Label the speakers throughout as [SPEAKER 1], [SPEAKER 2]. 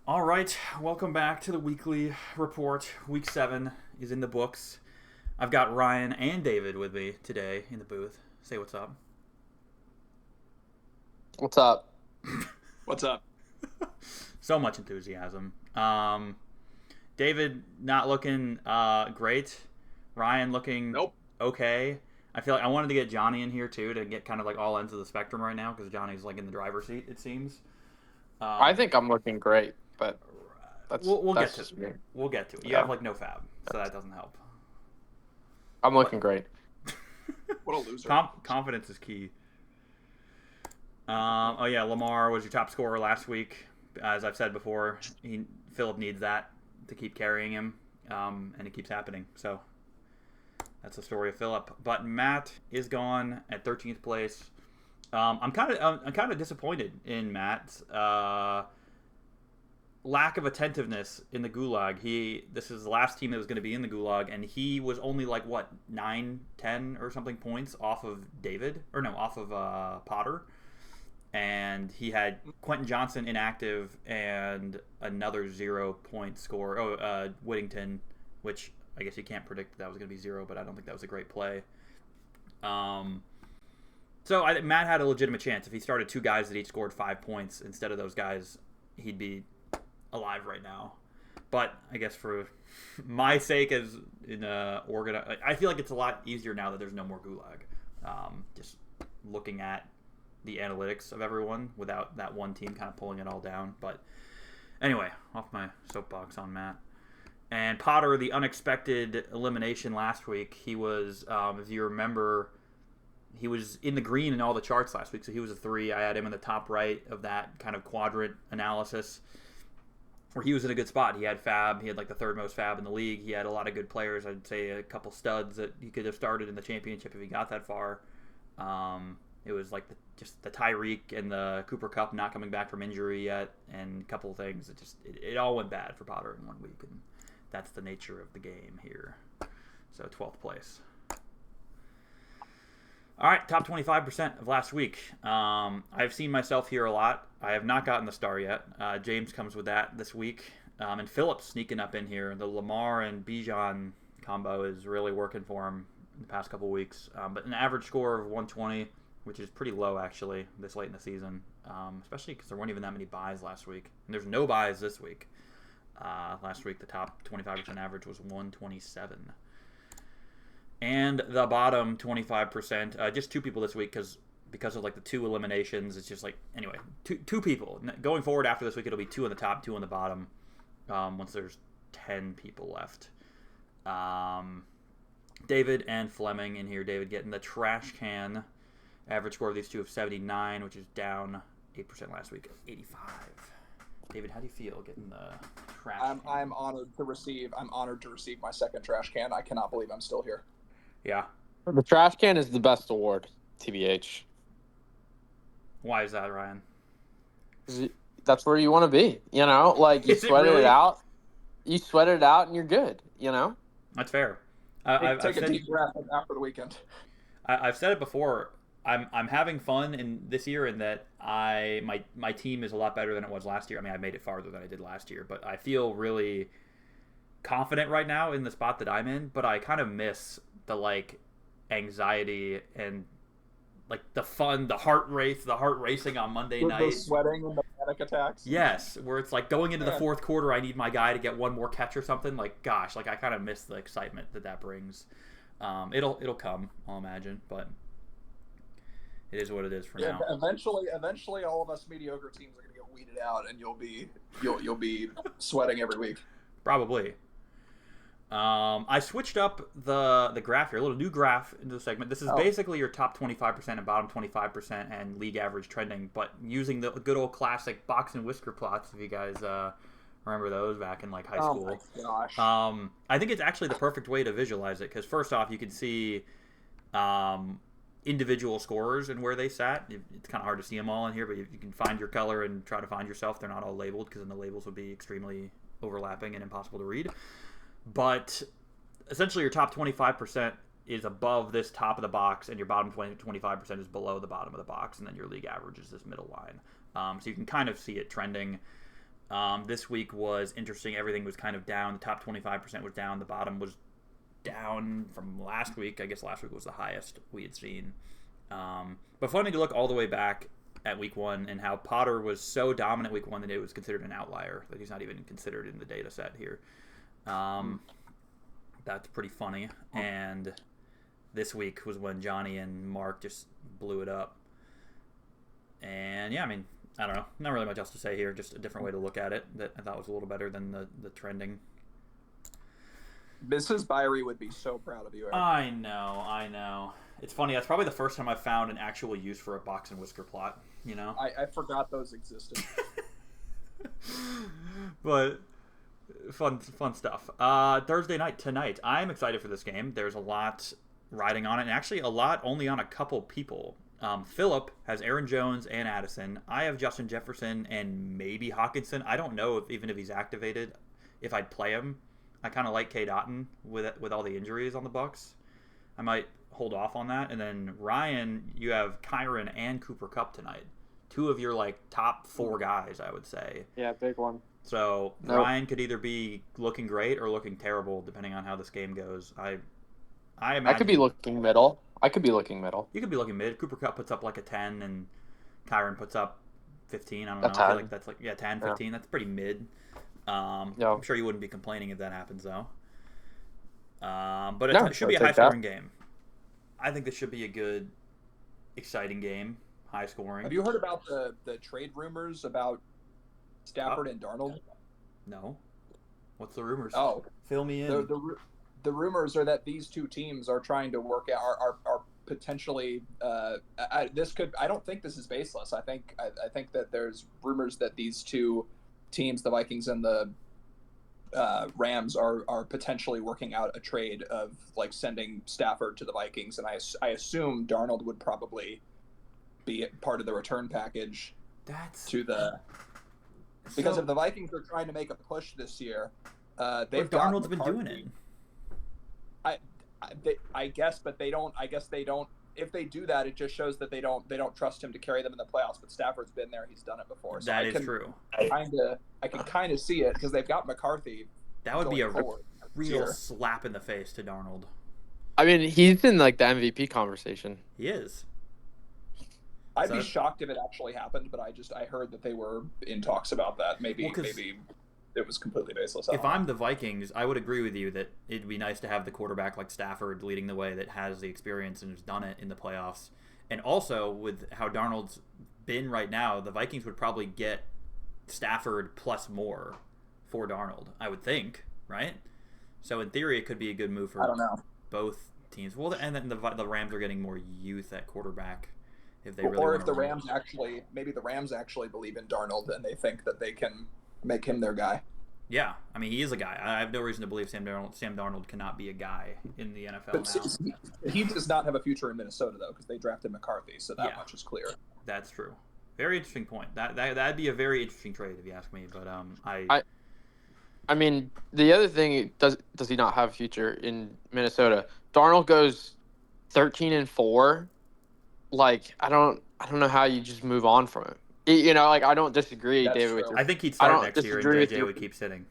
[SPEAKER 1] All right, welcome back to the weekly report. Week 7 is in the books. I've got Ryan and David with me today in the booth. Say what's up.
[SPEAKER 2] What's up?
[SPEAKER 3] What's up?
[SPEAKER 1] So much enthusiasm. David not looking great. Ryan looking
[SPEAKER 3] Nope.
[SPEAKER 1] okay. I feel like I wanted to get Johnny in here too to get kind of like all ends of the spectrum right now because Johnny's like in the driver's seat, it seems.
[SPEAKER 2] I think I'm looking great, but
[SPEAKER 1] we'll
[SPEAKER 2] that's
[SPEAKER 1] get to
[SPEAKER 2] just
[SPEAKER 1] it.
[SPEAKER 2] me.
[SPEAKER 1] We'll get to it. You
[SPEAKER 2] Yeah.
[SPEAKER 1] have like no fab, so that doesn't help.
[SPEAKER 2] I'm looking great.
[SPEAKER 3] What a loser.
[SPEAKER 1] Confidence is key. Oh yeah, Lamar was your top scorer last week. As I've said before, Philip needs that to keep carrying him, and it keeps happening. So that's the story of Philip. But Matt is gone at 13th place. I'm kind of disappointed in Matt's lack of attentiveness in the gulag. This is the last team that was going to be in the gulag, and he was only like what 9, 10 or something points off of Potter. And he had Quentin Johnson inactive and another 0-point score. Whittington, which I guess you can't predict that was going to be 0, but I don't think that was a great play. So Matt had a legitimate chance. If he started 2 guys that each scored 5 points instead of those guys, he'd be alive right now. But I guess for my sake, as in I feel like it's a lot easier now that there's no more gulag. Just looking at the analytics of everyone without that one team kind of pulling it all down. But anyway, off my soapbox on Matt. And Potter, the unexpected elimination last week. He was, if you remember, he was in the green in all the charts last week, so he was a 3. I had him in the top right of that kind of quadrant analysis where he was in a good spot. He had fab. He had like the 3rd most fab in the league. He had a lot of good players. I'd say a couple studs that he could have started in the championship if he got that far. It was like just the Tyreek and the Cooper Kupp not coming back from injury yet, and a couple of things. It all went bad for Potter in 1 week, and that's the nature of the game here. So 12th place. All right, top 25% of last week. I've seen myself here a lot. I have not gotten the star yet. James comes with that this week. And Phillips sneaking up in here. The Lamar and Bijan combo is really working for him in the past couple weeks. But an average score of 120, which is pretty low, actually, this late in the season. Especially because there weren't even that many buys last week. And there's no buys this week. Last week, the top 25% average was 127. And the bottom 25%, just 2 people this week because of like the 2 eliminations. It's just like, anyway, two people. Going forward after this week, it'll be 2 on the top, 2 on the bottom. Once there's 10 people left. David and Fleming in here. David getting the trash can. Average score of these 2 of 79, which is down 8% last week, 85. David, how do you feel getting the trash can?
[SPEAKER 3] I'm honored to receive my 2nd trash can. I cannot believe I'm still here.
[SPEAKER 1] Yeah.
[SPEAKER 2] The trash can is the best award, TBH.
[SPEAKER 1] Why is that, Ryan?
[SPEAKER 2] That's where you want to be. You know, like you sweated it out. You sweated it out, and you're good. You know.
[SPEAKER 1] That's fair.
[SPEAKER 3] Take a deep breath after the weekend.
[SPEAKER 1] I've said it before. I'm having fun in this year in that my team is a lot better than it was last year. I mean, I made it farther than I did last year, but I feel really confident right now in the spot that I'm in. But I kind of miss the like anxiety and like the fun, the heart racing on Monday night.
[SPEAKER 3] The sweating and the panic attacks.
[SPEAKER 1] Yes, where it's like going into the 4th quarter, I need my guy to get one more catch or something. Like, gosh, like I kind of miss the excitement that brings. It'll come, I'll imagine, but it is what it is for now.
[SPEAKER 3] Eventually, all of us mediocre teams are going to get weeded out, and you'll be sweating every week.
[SPEAKER 1] Probably. I switched up the graph here, a little new graph into the segment. This is basically your top 25% and bottom 25% and league average trending, but using the good old classic box and whisker plots, if you guys remember those back in like high school.
[SPEAKER 3] Oh my gosh.
[SPEAKER 1] I think it's actually the perfect way to visualize it because first off, you can see individual scorers and where they sat. It's kind of hard to see them all in here, but you can find your color and try to find yourself. They're not all labeled because then the labels would be extremely overlapping and impossible to read. But essentially your top 25% is above this top of the box, and your bottom 25% is below the bottom of the box, and then your league average is this middle line. So you can kind of see it trending. This week was interesting. Everything was kind of down. The top 25% was down. The bottom was down from last week. I guess last week was the highest we had seen. But funny to look all the way back at week 1 and how Potter was so dominant week 1 that it was considered an outlier. That he's not even considered in the data set here. That's pretty funny. And this week was when Johnny and Mark just blew it up. And yeah, I mean, I don't know. Not really much else to say here. Just a different way to look at it that I thought was a little better than the trending.
[SPEAKER 3] Mrs. Byrie would be so proud of you, Eric.
[SPEAKER 1] I know. It's funny. That's probably the first time I've found an actual use for a box and whisker plot, you know?
[SPEAKER 3] I forgot those existed.
[SPEAKER 1] But fun stuff. Thursday night tonight. I'm excited for this game. There's a lot riding on it, and actually a lot only on a couple people. Philip has Aaron Jones and Addison. I have Justin Jefferson and maybe Hawkinson. I don't know if he's activated, if I'd play him. I kind of like K. Dotton with all the injuries on the Bucs. I might hold off on that. And then Ryan, you have Kyron and Cooper Kupp tonight. 2 of your top 4 guys, I would say.
[SPEAKER 2] Yeah, big one.
[SPEAKER 1] So Ryan could either be looking great or looking terrible, depending on how this game goes. I imagine
[SPEAKER 2] I could be looking middle. You could be looking mid.
[SPEAKER 1] Cooper Kupp puts up a 10, and Kyron puts up 15. I don't know.
[SPEAKER 2] 10.
[SPEAKER 1] I feel like that's 10, 15. Yeah. That's pretty mid. I'm sure you wouldn't be complaining if that happens, though. But it should be a high-scoring game. I think this should be a good, exciting game, high-scoring.
[SPEAKER 3] Have you heard about the trade rumors about Stafford and Darnold?
[SPEAKER 1] No. What's the rumors?
[SPEAKER 3] Oh,
[SPEAKER 1] fill me in.
[SPEAKER 3] The rumors are that these 2 teams are trying to work out are potentially I don't think this is baseless. I think that there's rumors that these 2 teams, the Vikings and the Rams, are potentially working out a trade of sending Stafford to the Vikings, and I assume Darnold would probably be part of the return package. Because if the Vikings are trying to make a push this year,
[SPEAKER 1] Darnold's been doing it.
[SPEAKER 3] I guess, but they don't. I guess they don't. If they do that, it just shows that they don't trust him to carry them in the playoffs. But Stafford's been there; he's done it before. So
[SPEAKER 1] that is true.
[SPEAKER 3] I can kind of see it because they've got McCarthy.
[SPEAKER 1] That would be a real slap in the face to Darnold.
[SPEAKER 2] I mean, he's in the MVP conversation.
[SPEAKER 1] He is.
[SPEAKER 3] I'd be shocked if it actually happened, but I heard that they were in talks about that. Maybe it was completely baseless.
[SPEAKER 1] If I'm the Vikings, I would agree with you that it'd be nice to have the quarterback like Stafford leading the way that has the experience and has done it in the playoffs. And also, with how Darnold's been right now, the Vikings would probably get Stafford plus more for Darnold, I would think, right? So in theory, it could be a good move for both teams. Well, and then the Rams are getting more youth at quarterback. If they really
[SPEAKER 3] or if the Rams actually believe in Darnold and they think that they can make him their guy.
[SPEAKER 1] Yeah, I mean, he is a guy. I have no reason to believe Sam Darnold cannot be a guy in the NFL now.
[SPEAKER 3] He does not have a future in Minnesota, though, because they drafted McCarthy, so that much is clear.
[SPEAKER 1] That's true. Very interesting point. That'd be a very interesting trade, if you ask me. But
[SPEAKER 2] I mean, the other thing, does he not have a future in Minnesota? Darnold goes 13-4. I don't know how you just move on from it. I don't disagree,
[SPEAKER 3] That's
[SPEAKER 2] David.
[SPEAKER 3] true.
[SPEAKER 2] With
[SPEAKER 1] I think he'd start next year, and JJ would keep sitting.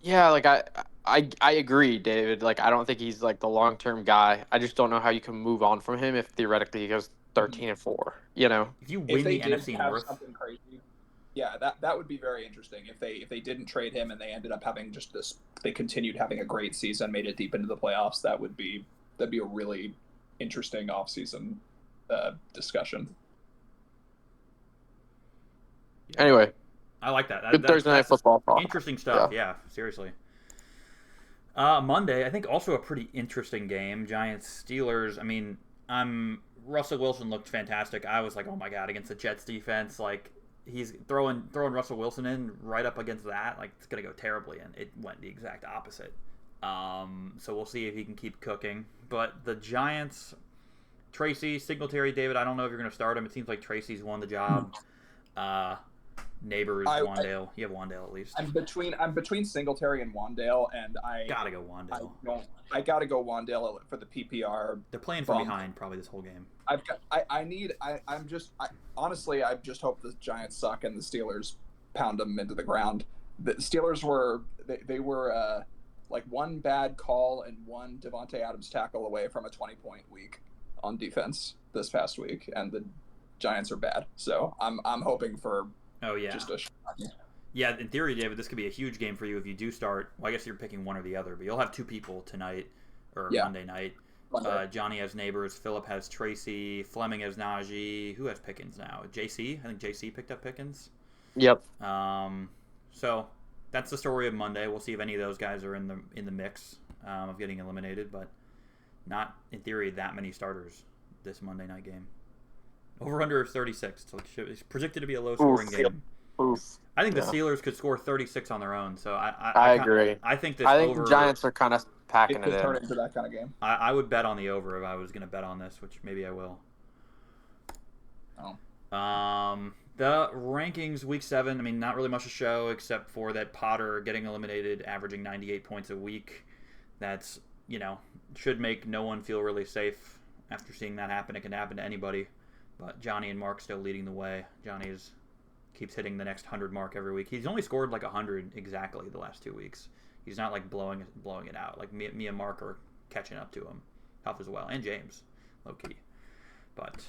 [SPEAKER 2] Yeah, I agree, David. I don't think he's the long-term guy. I just don't know how you can move on from him if theoretically he goes 13-4.
[SPEAKER 1] If you win the NFC North,
[SPEAKER 3] something crazy, yeah, that would be very interesting. If they didn't trade him and they ended up having just this, they continued having a great season, made it deep into the playoffs. That'd be a really interesting offseason discussion.
[SPEAKER 2] Anyway,
[SPEAKER 1] I like that.
[SPEAKER 2] Good Thursday night football talk.
[SPEAKER 1] Interesting stuff. Yeah, seriously. Monday, I think also a pretty interesting game. Giants Steelers. I mean, Russell Wilson looked fantastic. I was like, oh my god, against the Jets defense, he's throwing Russell Wilson in right up against that, it's gonna go terribly, and it went the exact opposite. So we'll see if he can keep cooking. But the Giants, Tracy, Singletary, David, I don't know if you're gonna start him. It seems like Tracy's won the job. Neighbors, Wandale. You have Wandale at least.
[SPEAKER 3] I'm between Singletary and Wandale, and I
[SPEAKER 1] gotta go Wandale.
[SPEAKER 3] I gotta go Wandale for the PPR.
[SPEAKER 1] They're playing from behind probably this whole game.
[SPEAKER 3] Honestly, I just hope the Giants suck and the Steelers pound them into the ground. The Steelers were they were like one bad call and one Devontae Adams tackle away from a 20-point week on defense this past week, and the Giants are bad. So I'm hoping for just a shocking.
[SPEAKER 1] Yeah, in theory, David, this could be a huge game for you if you do start. Well, I guess you're picking one or the other, but you'll have two people tonight or Monday night. Johnny has Neighbors, Phillip has Tracy, Fleming has Najee. Who has Pickens now? JC? I think JC picked up Pickens.
[SPEAKER 2] Yep.
[SPEAKER 1] So that's the story of Monday. We'll see if any of those guys are in the mix of getting eliminated, but not in theory that many starters this Monday night game. Over under 36. It's projected to be a low scoring game.
[SPEAKER 2] Oof.
[SPEAKER 1] I think the Steelers could score 36 on their own. So
[SPEAKER 2] I agree.
[SPEAKER 1] I think
[SPEAKER 2] the Giants are kind of packing it in.
[SPEAKER 3] Turn into that kind of game.
[SPEAKER 1] I would bet on the over if I was going to bet on this, which maybe I will. The rankings week 7. I mean, not really much to show except for that Potter getting eliminated, averaging 98 points a week. That's should make no one feel really safe after seeing that happen. It can happen to anybody, but Johnny and Mark still leading the way. Johnny keeps hitting the next 100 mark every week. He's only scored like 100 exactly the last 2 weeks. He's not like blowing it out. Like me and Mark are catching up to him. Huff as well, and James, low key. But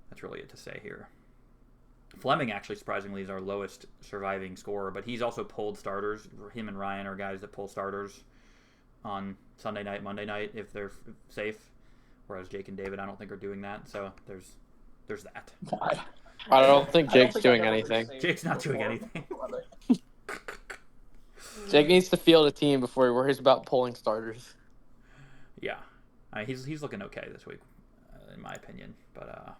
[SPEAKER 1] that's really it to say here. Fleming actually surprisingly is our lowest surviving scorer, but he's also pulled starters. Him and Ryan are guys that pull starters on Sunday night, Monday night if they're safe. Whereas Jake and David, I don't think are doing that. So there's that.
[SPEAKER 2] I don't think Jake's doing anything.
[SPEAKER 1] Jake's not doing anything.
[SPEAKER 2] Jake needs to field a team before he worries about pulling starters.
[SPEAKER 1] Yeah, he's looking okay this week, in my opinion. But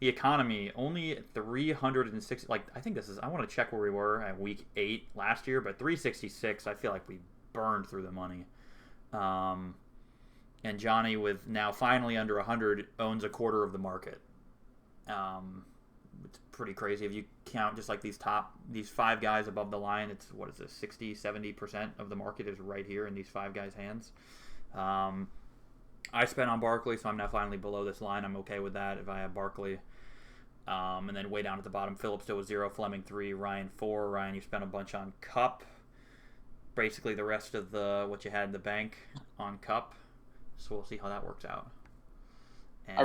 [SPEAKER 1] the economy only 360. Like I think I want to check where we were at week 8 last year, but 366. I feel like we burned through the money. And Johnny, with now finally under 100, owns a quarter of the market. It's pretty crazy if you count just like these 5 guys above the line. It's 60-70% of the market is right here in these 5 guys' hands. I spent on Barkley, so I'm now finally below this line. I'm okay with that if I have Barkley. And then way down at the bottom, Phillip still with 0, Fleming 3, Ryan 4. Ryan, you spent a bunch on Cup. Basically the rest of what you had in the bank on Cup. So we'll see how that works out. And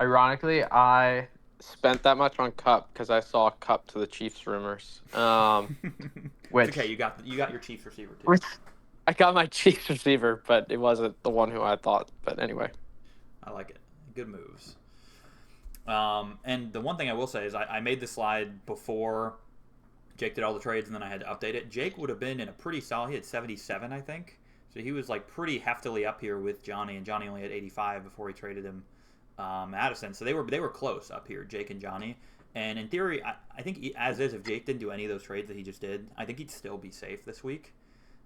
[SPEAKER 2] Ironically, I spent that much on Cup because I saw Cup to the Chiefs rumors. Which
[SPEAKER 1] okay, you got your Chiefs receiver too.
[SPEAKER 2] I got my Chiefs receiver, but it wasn't the one who I thought. But anyway,
[SPEAKER 1] I like it. Good moves. And the one thing I will say is I made the slide before Jake did all the trades, and then I had to update it. Jake would have been in a pretty solid. He had 77, I think. So he was like pretty heftily up here with Johnny, and Johnny only had 85 before he traded him Addison. So they were close up here, Jake and Johnny. And in theory, I think as is, if Jake didn't do any of those trades that he just did, I think he'd still be safe this week.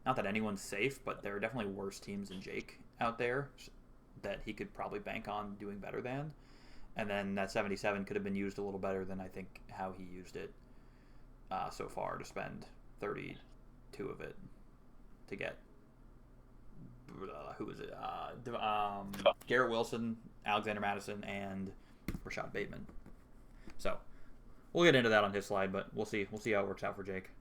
[SPEAKER 1] Not that anyone's safe, but there are definitely worse teams than Jake out there that he could probably bank on doing better than. And then that 77 could have been used a little better than I think how he used it so far to spend 32 of it to get who was it? Garrett Wilson, Alexander Madison, and Rashad Bateman. So we'll get into that on his slide, but we'll see how it works out for Jake.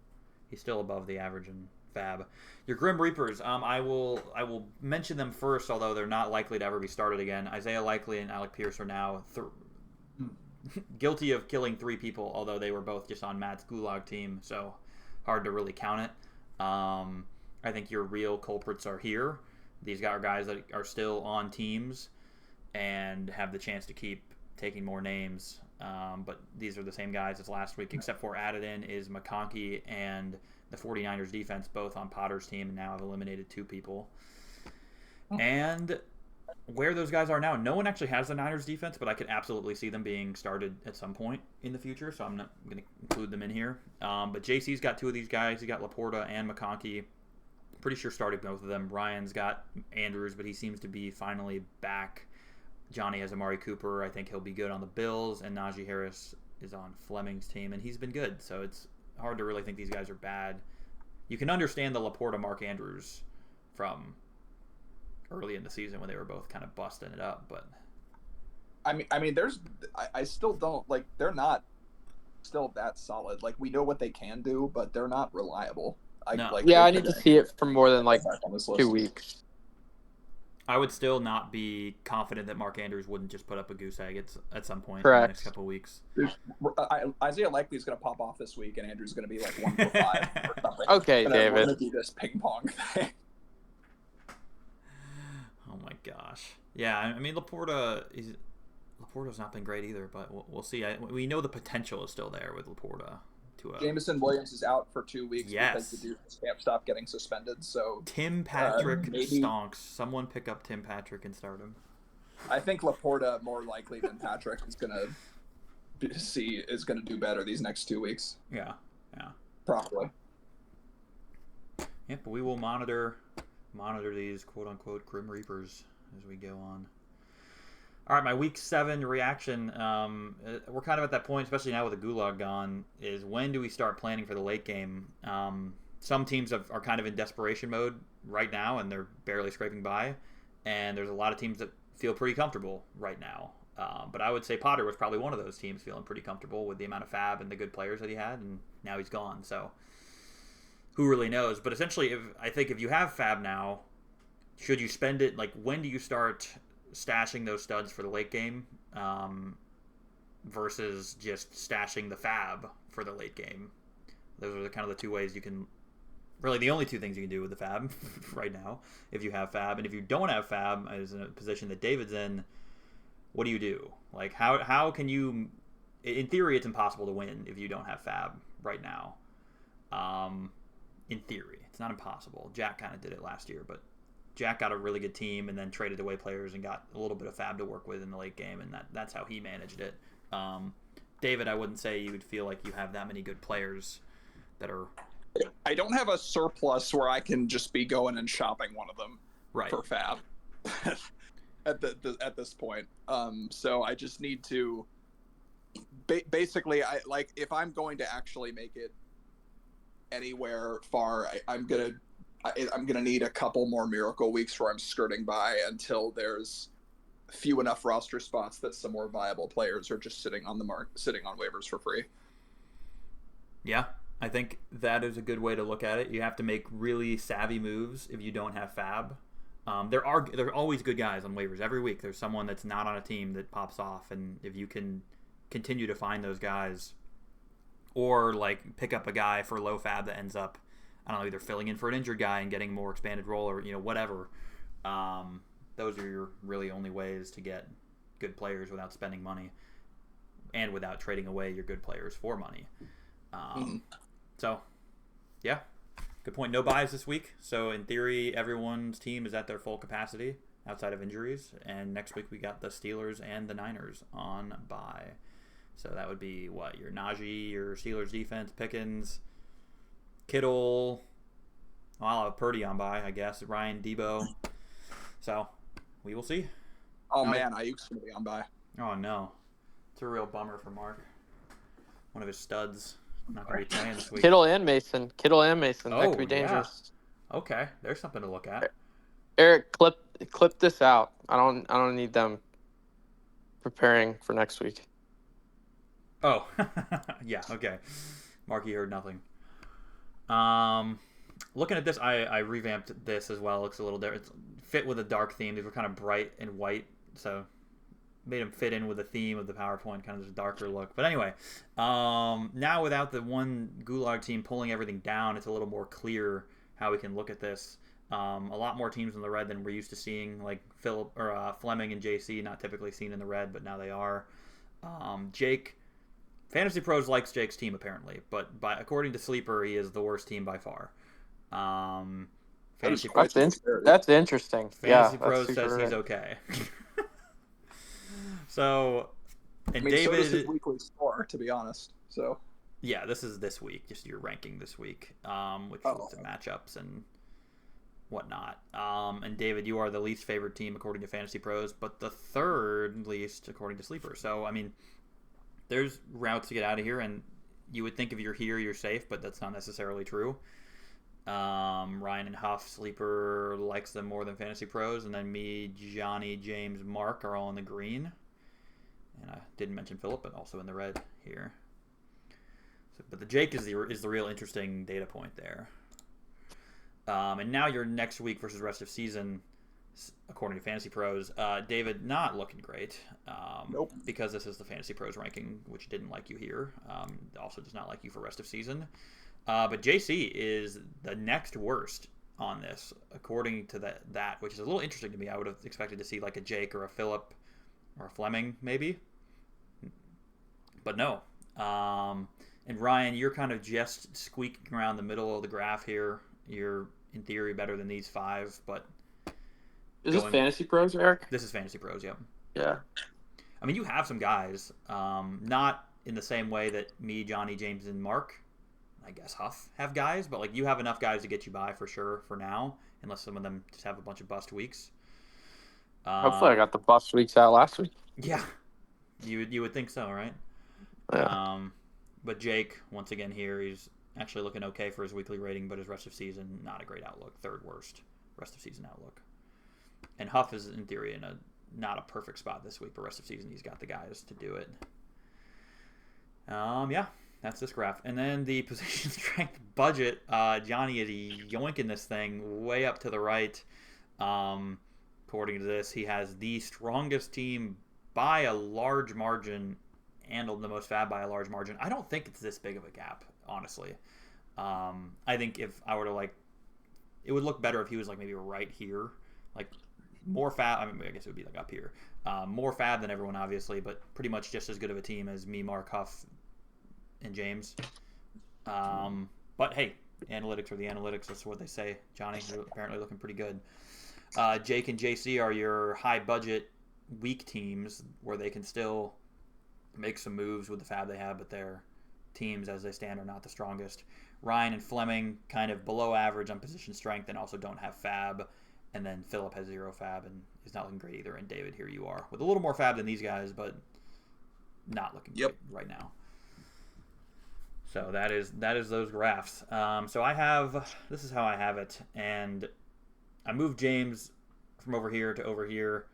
[SPEAKER 1] He's still above the average in Fab. Your Grim Reapers, I will mention them first, although they're not likely to ever be started again. Isaiah Likely and Alec Pierce are now guilty of killing 3 people, although they were both just on Matt's Gulag team, so hard to really count it. I think your real culprits are here. These are guys that are still on teams and have the chance to keep taking more names. But these are the same guys as last week, except for added in is McConkey and the 49ers defense, both on Potter's team, and now have eliminated 2 people. And where those guys are now, no one actually has the Niners defense, but I could absolutely see them being started at some point in the future, so I'm not going to include them in here. But JC's got 2 of these guys. He got Laporta and McConkey. Pretty sure started both of them. Ryan's got Andrews, but he seems to be finally back. Johnny has Amari Cooper. I think he'll be good on the Bills, and Najee Harris is on Fleming's team, and he's been good, so it's hard to really think these guys are bad. You can understand the Laporta Mark Andrews from early in the season when they were both kind of busting it up, but
[SPEAKER 3] I mean, I still don't like. They're not still that solid. Like, we know what they can do, but they're not reliable.
[SPEAKER 1] No.
[SPEAKER 2] Yeah, I need to see it for more than like
[SPEAKER 3] back on this
[SPEAKER 2] 2
[SPEAKER 3] list.
[SPEAKER 2] weeks.
[SPEAKER 1] I would still not be confident that Mark Andrews wouldn't just put up a goose egg at some point in
[SPEAKER 2] Correct.
[SPEAKER 1] the next couple of weeks.
[SPEAKER 3] Isaiah Likely is going to pop off this week, and Andrew's going to be like 1 for 5 or something.
[SPEAKER 2] Okay,
[SPEAKER 3] We're
[SPEAKER 2] David.
[SPEAKER 3] going to do this ping pong thing.
[SPEAKER 1] Oh my gosh. Yeah, I mean Laporta's not been great either, but we'll see. We know the potential is still there with Laporta.
[SPEAKER 3] Jameson Williams is out for 2 weeks because the dude can't stop getting suspended. So
[SPEAKER 1] Tim Patrick
[SPEAKER 3] maybe,
[SPEAKER 1] stonks. Someone pick up Tim Patrick and start him.
[SPEAKER 3] I think Laporta more likely than Patrick is going to do better these next 2 weeks.
[SPEAKER 1] Yeah.
[SPEAKER 3] Probably.
[SPEAKER 1] Yeah, but we will monitor these quote unquote Grim Reapers as we go on. All right, my week 7 reaction. We're kind of at that point, especially now with the Gulag gone, is when do we start planning for the late game? Some teams are kind of in desperation mode right now, and they're barely scraping by. And there's a lot of teams that feel pretty comfortable right now. But I would say Potter was probably one of those teams feeling pretty comfortable with the amount of fab and the good players that he had, and now he's gone. So who really knows? But essentially, I think if you have fab now, should you spend it? Like, when do you start stashing those studs for the late game versus just stashing the fab for the late game? Those are kind of the two ways you can, really the only two things you can do with the fab right now if you have fab. And if you don't have fab, as in a position that David's in, what do you do? Like, how can you, in theory it's impossible to win if you don't have fab right now. In theory it's not impossible. Jack kind of did it last year, but Jack got a really good team and then traded away players and got a little bit of fab to work with in the late game, and that's how he managed it. David, I wouldn't say you would feel like you have that many good players that are...
[SPEAKER 3] I don't have a surplus where I can just be going and shopping one of them for fab at this point. So I just need to... Basically, if I'm going to actually make it anywhere far, I'm gonna need a couple more miracle weeks where I'm skirting by until there's few enough roster spots that some more viable players are just sitting on waivers for free.
[SPEAKER 1] Yeah, I think that is a good way to look at it. You have to make really savvy moves if you don't have fab. There are always good guys on waivers every week. There's someone that's not on a team that pops off, and if you can continue to find those guys, or like pick up a guy for low fab that ends up, I don't know, either filling in for an injured guy and getting a more expanded role, or whatever. Those are your really only ways to get good players without spending money and without trading away your good players for money. So, yeah, good point. No buys this week. So in theory, everyone's team is at their full capacity outside of injuries. And next week we got the Steelers and the Niners on bye. So that would be what? Your Najee, your Steelers defense, Pickens, Kittle. Well, I'll have Purdy on bye, I guess. Ryan, Debo. So we will see.
[SPEAKER 3] Oh, man, Ayuk's going to be on bye.
[SPEAKER 1] Oh, no. It's a real bummer for Mark. One of his studs. Not going to be playing this week.
[SPEAKER 2] Kittle and Mason. That could be dangerous.
[SPEAKER 1] Yeah. Okay, there's something to look at.
[SPEAKER 2] Eric, clip this out. I don't need them preparing for next week.
[SPEAKER 1] Oh, yeah, okay. Marky heard nothing. Looking at this, I revamped this as well. It looks a little different. It's fit with a dark theme. These were kind of bright and white, so made them fit in with the theme of the PowerPoint, kind of this darker look. But anyway, now without the one Gulag team pulling everything down, it's a little more clear how we can look at this. A lot more teams in the red than we're used to seeing, like Fleming and JC, not typically seen in the red, but now they are. Jake, Fantasy Pros likes Jake's team apparently, but according to Sleeper, he is the worst team by far.
[SPEAKER 2] That's interesting.
[SPEAKER 1] Fantasy Pros says he's okay. So, and David,
[SPEAKER 3] so does his weekly score, to be honest. So
[SPEAKER 1] yeah, this is this week, just your ranking this week, which is the matchups and whatnot. And David, you are the least favorite team according to Fantasy Pros, but the third least according to Sleeper. So I mean, there's routes to get out of here, and you would think if you're here, you're safe, but that's not necessarily true. Ryan and Huff, Sleeper likes them more than Fantasy Pros, and then me, Johnny, James, Mark are all in the green. And I didn't mention Philip, but also in the red here. But the Jake is the real interesting data point there. And now your next week versus rest of season, according to Fantasy Pros, David not looking great.
[SPEAKER 3] Nope.
[SPEAKER 1] Because this is the Fantasy Pros ranking, which didn't like you here. Also does not like you for rest of season. But JC is the next worst on this, according to that, which is a little interesting to me. I would have expected to see like a Jake or a Phillip or a Fleming maybe. But no. And Ryan, you're kind of just squeaking around the middle of the graph here. You're, in theory, better than these 5, but...
[SPEAKER 2] Is this Fantasy Pros, Eric?
[SPEAKER 1] This is Fantasy Pros, yep.
[SPEAKER 2] Yeah.
[SPEAKER 1] I mean, you have some guys, not in the same way that me, Johnny, James, and Mark, I guess Huff, have guys, but like you have enough guys to get you by for sure for now, unless some of them just have a bunch of bust weeks.
[SPEAKER 2] Hopefully I got the bust weeks out last week.
[SPEAKER 1] Yeah. You would think so, right?
[SPEAKER 2] Yeah.
[SPEAKER 1] But Jake, once again here, he's actually looking okay for his weekly rating, but his rest of season, not a great outlook. 3rd worst rest of season outlook. And Huff is, in theory, in not a perfect spot this week, but rest of season he's got the guys to do it. Yeah, that's this graph. And then the position strength budget, Johnny is yoinking this thing way up to the right. According to this, he has the strongest team by a large margin and the most fab by a large margin. I don't think it's this big of a gap, honestly. I think if I were to it would look better if he was maybe right here, more fab. I mean, I guess it would be up here, more fab than everyone, obviously, but pretty much just as good of a team as me, Mark, Huff, and James. But hey, analytics are the analytics. That's what they say. Johnny, you're apparently looking pretty good. Jake and JC are your high budget, weak teams where they can still make some moves with the fab they have, but their teams as they stand are not the strongest. Ryan and Fleming kind of below average on position strength and also don't have fab. And then Phillip has 0 fab and is not looking great either. And David, here you are with a little more fab than these guys, but not looking great right now. So that is those graphs. So this is how I have it, and I moved James from over here to over here.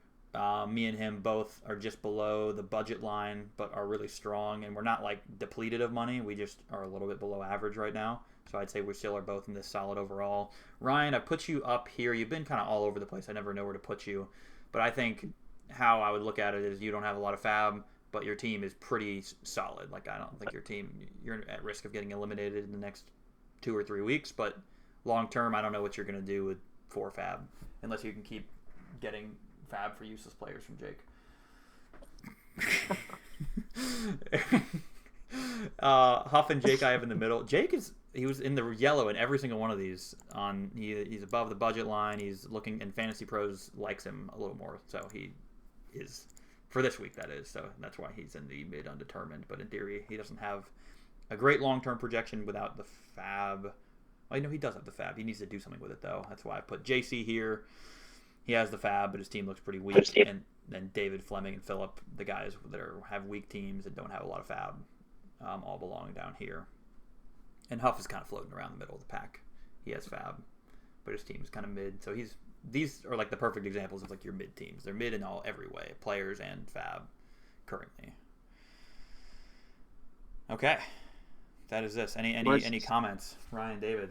[SPEAKER 1] Me and him both are just below the budget line, but are really strong, and we're not depleted of money. We just are a little bit below average right now. So I'd say we still are both in this solid overall. Ryan, I put you up here. You've been kind of all over the place. I never know where to put you, but I think how I would look at it is you don't have a lot of fab, but your team is pretty solid. I don't think you're at risk of getting eliminated in the next 2 or 3 weeks, but long term, I don't know what you're going to do with 4 fab unless you can keep getting fab for useless players from Jake. Huff and Jake I have in the middle. Jake he was in the yellow in every single one of these. He's above the budget line. He's looking, and Fantasy Pros likes him a little more, so he is for this week. That is, so that's why he's in the mid undetermined. But in theory, he doesn't have a great long-term projection without the fab. Well, he does have the fab. He needs to do something with it though. That's why I put JC here. He has the fab, but his team looks pretty weak. And then David, Fleming, and Phillip, the guys that have weak teams and don't have a lot of fab, all belong down here. And Huff is kind of floating around the middle of the pack. He has fab, but his team is kind of mid. So these are the perfect examples of your mid teams. They're mid in every way, players and fab currently. Okay, that is this. Any comments, Ryan, David?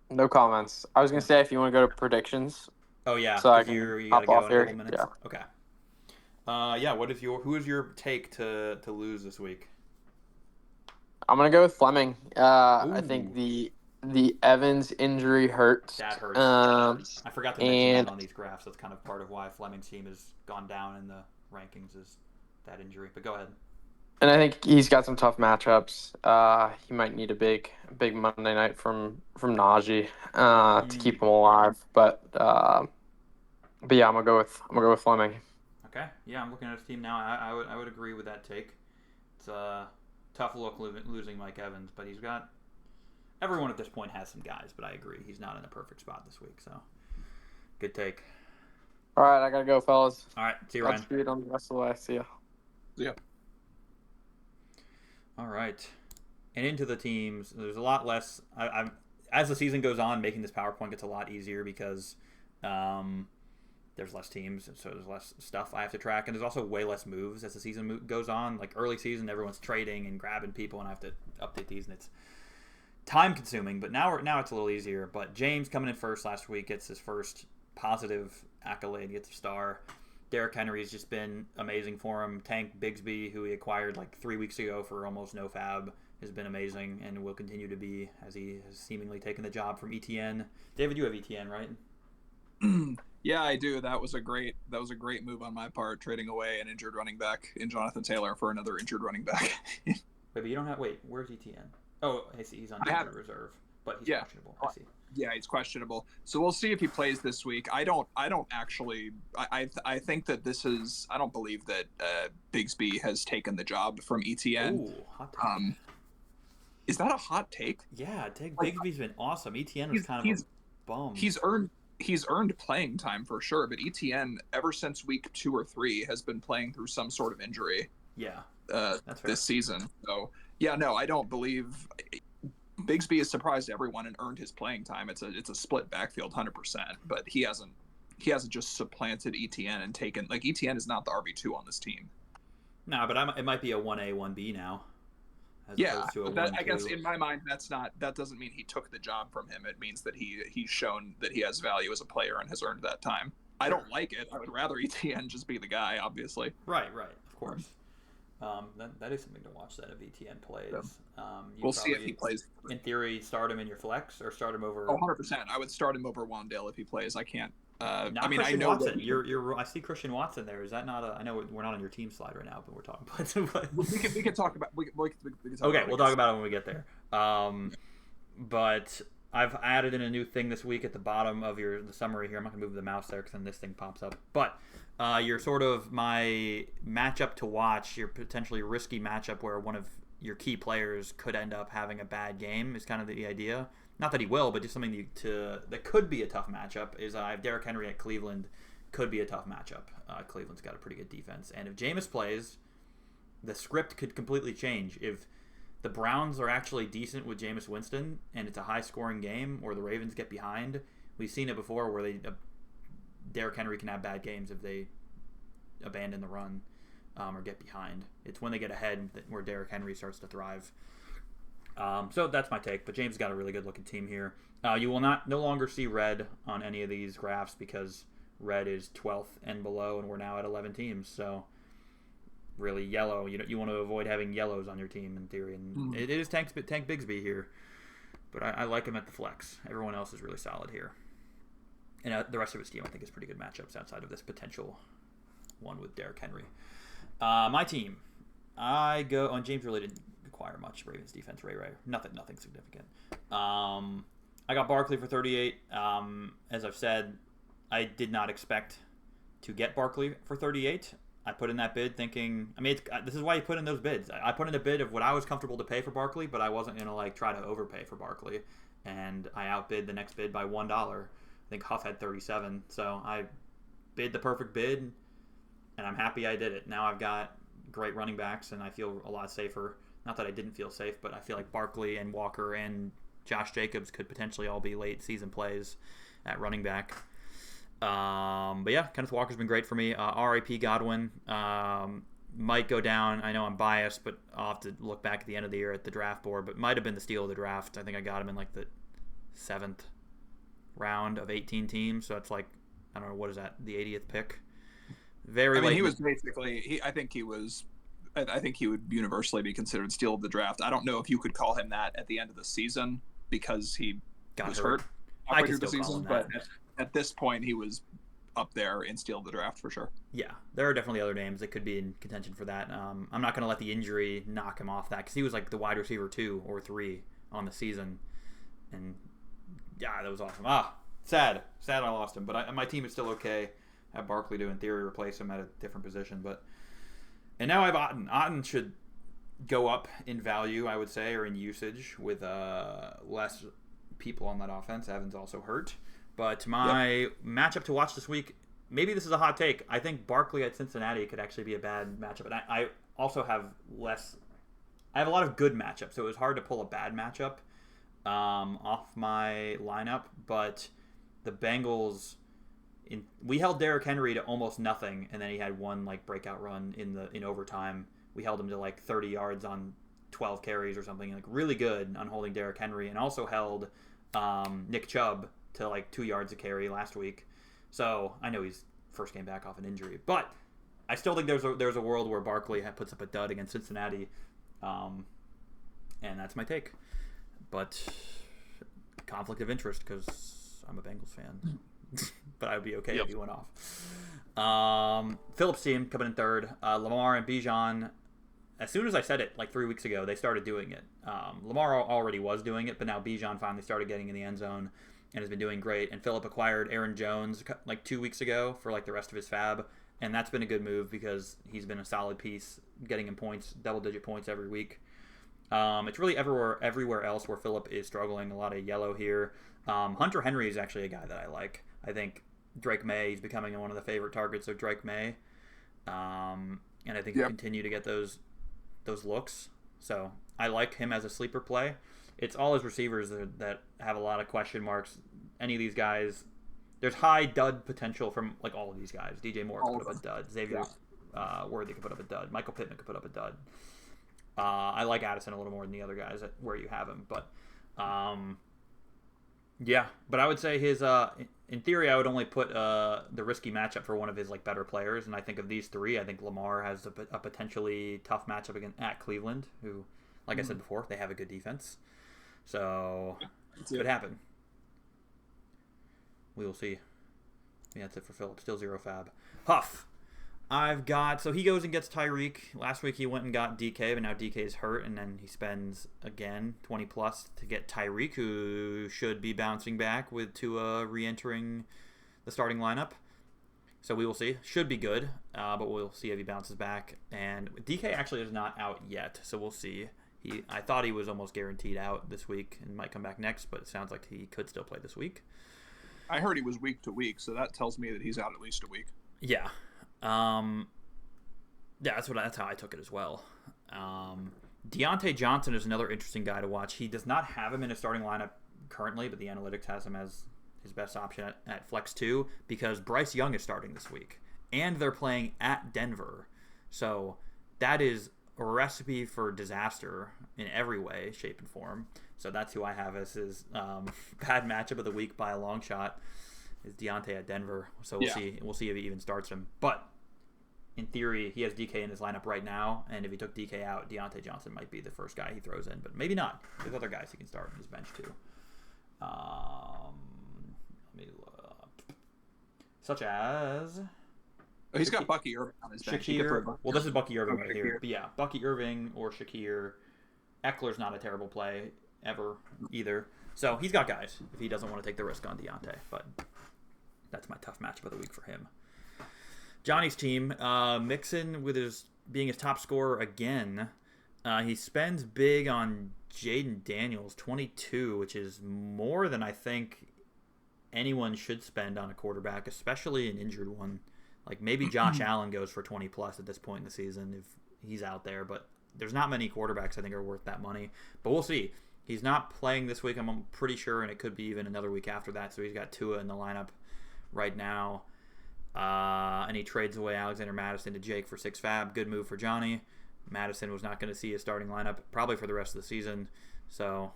[SPEAKER 2] No comments. I was gonna say if you want to go to predictions.
[SPEAKER 1] Oh yeah,
[SPEAKER 2] so I can
[SPEAKER 1] you
[SPEAKER 2] hop
[SPEAKER 1] gotta go
[SPEAKER 2] off
[SPEAKER 1] in
[SPEAKER 2] here.
[SPEAKER 1] a couple minutes.
[SPEAKER 2] Yeah.
[SPEAKER 1] Okay. Who is your take to lose this week?
[SPEAKER 2] I'm gonna go with Fleming. I think the Evans injury hurts.
[SPEAKER 1] That hurts. I forgot to mention that on these graphs. That's kind of part of why Fleming's team has gone down in the rankings is that injury. But go ahead.
[SPEAKER 2] And I think he's got some tough matchups. He might need a big Monday night from Najee to keep him alive. But yeah, I'm gonna go with Fleming.
[SPEAKER 1] Okay. Yeah, I'm looking at his team now. I would agree with that take. It's a tough look losing Mike Evans, but he's got everyone at this point has some guys. But I agree, he's not in a perfect spot this week. So good take.
[SPEAKER 2] All right, I gotta go, fellas.
[SPEAKER 1] All right, see you, Ryan.
[SPEAKER 2] Let's read on the rest of the way. See ya.
[SPEAKER 3] Yeah.
[SPEAKER 1] All right, and into the teams. There's a lot less. As the season goes on, making this PowerPoint gets a lot easier because there's less teams, so there's less stuff I have to track, and there's also way less moves as the season goes on. Like early season, everyone's trading and grabbing people, and I have to update these, and it's time consuming. But now it's a little easier. But James coming in first last week gets his first positive accolade, gets a star. Derrick Henry's just been amazing for him. Tank Bigsby, who he acquired like 3 weeks ago for almost no fab, has been amazing and will continue to be, as he has seemingly taken the job from ETN. David, you have ETN, right?
[SPEAKER 3] Yeah, I do. That was a great move on my part, trading away an injured running back in Jonathan Taylor for another injured running back.
[SPEAKER 1] Wait, but you don't have. Wait, where's ETN? Oh, I see. He's on injured reserve, but he's questionable. I see.
[SPEAKER 3] Yeah, he's questionable. So we'll see if he plays this week. I don't actually. I think that this is. I don't believe that Bigsby has taken the job from ETN.
[SPEAKER 1] Ooh, hot take.
[SPEAKER 3] Is that a hot take?
[SPEAKER 1] Yeah, Bigsby's been awesome. ETN was kind of a bum.
[SPEAKER 3] He's earned playing time for sure, but ETN ever since week 2 or 3 has been playing through some sort of injury.
[SPEAKER 1] Yeah, that's fair.
[SPEAKER 3] This season. So yeah, no, I don't believe Bigsby has surprised everyone and earned his playing time. It's a split backfield 100%, but he hasn't just supplanted ETN and taken, like, ETN is not the RB2 on this team.
[SPEAKER 1] No, but it might be a 1A 1B now.
[SPEAKER 3] Yeah, but I guess in my mind that doesn't mean he took the job from him. It means that he's shown that he has value as a player and has earned that time. I don't like it. I would rather ETN just be the guy, obviously.
[SPEAKER 1] Right, of course. That is something to watch, that if ETN plays.
[SPEAKER 3] We'll see if he plays.
[SPEAKER 1] In theory, start him in your flex or start him over.
[SPEAKER 3] 100%. I would start him over Wandale if he plays. I can't.
[SPEAKER 1] Christian Watson. I see Christian Watson there. Is that not I know we're not on your team slide right now, but we're talking about.
[SPEAKER 3] we can talk about. We can talk
[SPEAKER 1] okay, we'll talk about it when we get there. But I've added in a new thing this week at the bottom of the summary here. I'm not gonna move the mouse there because then this thing pops up. But you're sort of my matchup to watch. Your potentially risky matchup where one of your key players could end up having a bad game is kind of the idea. Not that he will, but just something that could be a tough matchup is I have Derrick Henry at Cleveland. Could be a tough matchup. Cleveland's got a pretty good defense. And if Jameis plays, the script could completely change. If the Browns are actually decent with Jameis Winston and it's a high-scoring game, or the Ravens get behind, we've seen it before where Derrick Henry can have bad games if they abandon the run or get behind. It's when they get ahead where Derrick Henry starts to thrive. So that's my take, but James got a really good looking team here. You will no longer see red on any of these graphs because red is 12th and below, and we're now at 11 teams. So really yellow, you want to avoid having yellows on your team in theory, and it is Tank Bigsby here, but I like him at the flex. Everyone else is really solid here, and the rest of his team I think is pretty good matchups outside of this potential one with Derrick Henry. My team, I go on James really didn't acquire much. Ravens defense, Ray. Nothing significant. I got Barkley for 38. As I've said, I did not expect to get Barkley for 38. I put in that bid thinking, this is why you put in those bids. I put in a bid of what I was comfortable to pay for Barkley, but I wasn't going to try to overpay for Barkley. And I outbid the next bid by $1. I think Huff had 37. So I bid the perfect bid, and I'm happy I did it. Now I've got great running backs, and I feel a lot safer. Not that I didn't feel safe, but I feel like Barkley and Walker and Josh Jacobs could potentially all be late season plays at running back. But yeah, Kenneth Walker's been great for me. RIP Godwin might go down. I know I'm biased, but I'll have to look back at the end of the year at the draft board, but might have been the steal of the draft. I think I got him in the 7th round of 18 teams. So that's I don't know, what is that, the 80th pick? Very late.
[SPEAKER 3] He was basically, I think he would universally be considered steal of the draft. I don't know if you could call him that at the end of the season because he was hurt halfway through the season, but at this point he was up there in steal of the draft for sure.
[SPEAKER 1] Yeah, there are definitely other names that could be in contention for that. I'm not going to let the injury knock him off that because he was the wide receiver 2 or 3 on the season, and yeah, that was awesome. Sad I lost him, but my team is still okay. I have Barkley to in theory replace him at a different position, and now I have Otten. Otten should go up in value, I would say, or in usage with less people on that offense. Evans also hurt. But my matchup to watch this week, maybe this is a hot take. I think Barkley at Cincinnati could actually be a bad matchup. And I also have I have a lot of good matchups, so it was hard to pull a bad matchup off my lineup. But the Bengals we held Derrick Henry to almost nothing, and then he had one like breakout run in overtime. We held him to like 30 yards on 12 carries or something, like really good on holding Derrick Henry, and also held Nick Chubb to like 2 yards a carry last week. So I know he's first came back off an injury, but I still think there's a world where Barkley puts up a dud against Cincinnati, and that's my take. But conflict of interest because I'm a Bengals fan, but I would be okay if he went off. Phillips' team coming in third. Lamar and Bijan. As soon as I said it like 3 weeks ago, they started doing it. Lamar already was doing it, but now Bijan finally started getting in the end zone and has been doing great. And Phillip acquired Aaron Jones like 2 weeks ago for like the rest of his fab, and that's been a good move because he's been a solid piece, getting him points, double-digit points every week. It's really everywhere else where Phillip is struggling. A lot of yellow here. Hunter Henry is actually a guy that I like. I think Drake May is becoming one of the favorite targets of Drake May, and I think he'll continue to get those looks. So I like him as a sleeper play. It's all his receivers that have a lot of question marks. Any of these guys, there's high dud potential from like all of these guys. DJ Moore could put up a dud. Xavier Worthy could put up a dud. Michael Pittman could put up a dud. I like Addison a little more than the other guys where you have him, but but I would say his in theory I would only put the risky matchup for one of his like better players, and I think of these three, I think Lamar has a potentially tough matchup at Cleveland, who, like I said before, they have a good defense, so it could happen. We will see. Yeah, that's it for Philip. Still 0 fab. Huff. So he goes and gets Tyreek. Last week he went and got DK, but now DK is hurt, and then he spends, again, 20 plus to get Tyreek, who should be bouncing back with Tua re-entering the starting lineup. So we will see. Should be good, but we'll see if he bounces back. And DK actually is not out yet, so we'll see. I thought he was almost guaranteed out this week and might come back next, but it sounds like he could still play this week.
[SPEAKER 4] I heard he was week to week, so that tells me that he's out at least a week.
[SPEAKER 1] Yeah. That's how I took it as well. Deontay Johnson is another interesting guy to watch. He does not have him in his starting lineup currently, but the analytics has him as his best option at Flex 2 because Bryce Young is starting this week, and they're playing at Denver. So that is a recipe for disaster in every way, shape, and form. So that's who I have as his bad matchup of the week by a long shot. Is Deontay at Denver. So we'll see. We'll see if he even starts him. But in theory, he has DK in his lineup right now, and if he took DK out, Deontay Johnson might be the first guy he throws in, but maybe not. There's other guys he can start on his bench too. Let me look. Such as
[SPEAKER 3] he's got Bucky Irving on his bench.
[SPEAKER 1] Shakir. Well, this is Bucky Irving right here. But yeah, Bucky Irving or Shakir. Eckler's not a terrible play ever either. So he's got guys if he doesn't want to take the risk on Deontay, but that's my tough matchup of the week for him. Johnny's team, Mixon with being his top scorer again. He spends big on Jaden Daniels, 22, which is more than I think anyone should spend on a quarterback, especially an injured one. Like maybe Josh Allen goes for 20 plus at this point in the season if he's out there, but there's not many quarterbacks I think are worth that money. But we'll see. He's not playing this week, I'm pretty sure, and it could be even another week after that. So he's got Tua in the lineup right now. And he trades away Alexander Madison to Jake for 6 fab. Good move for Johnny. Madison was not going to see his starting lineup probably for the rest of the season. So,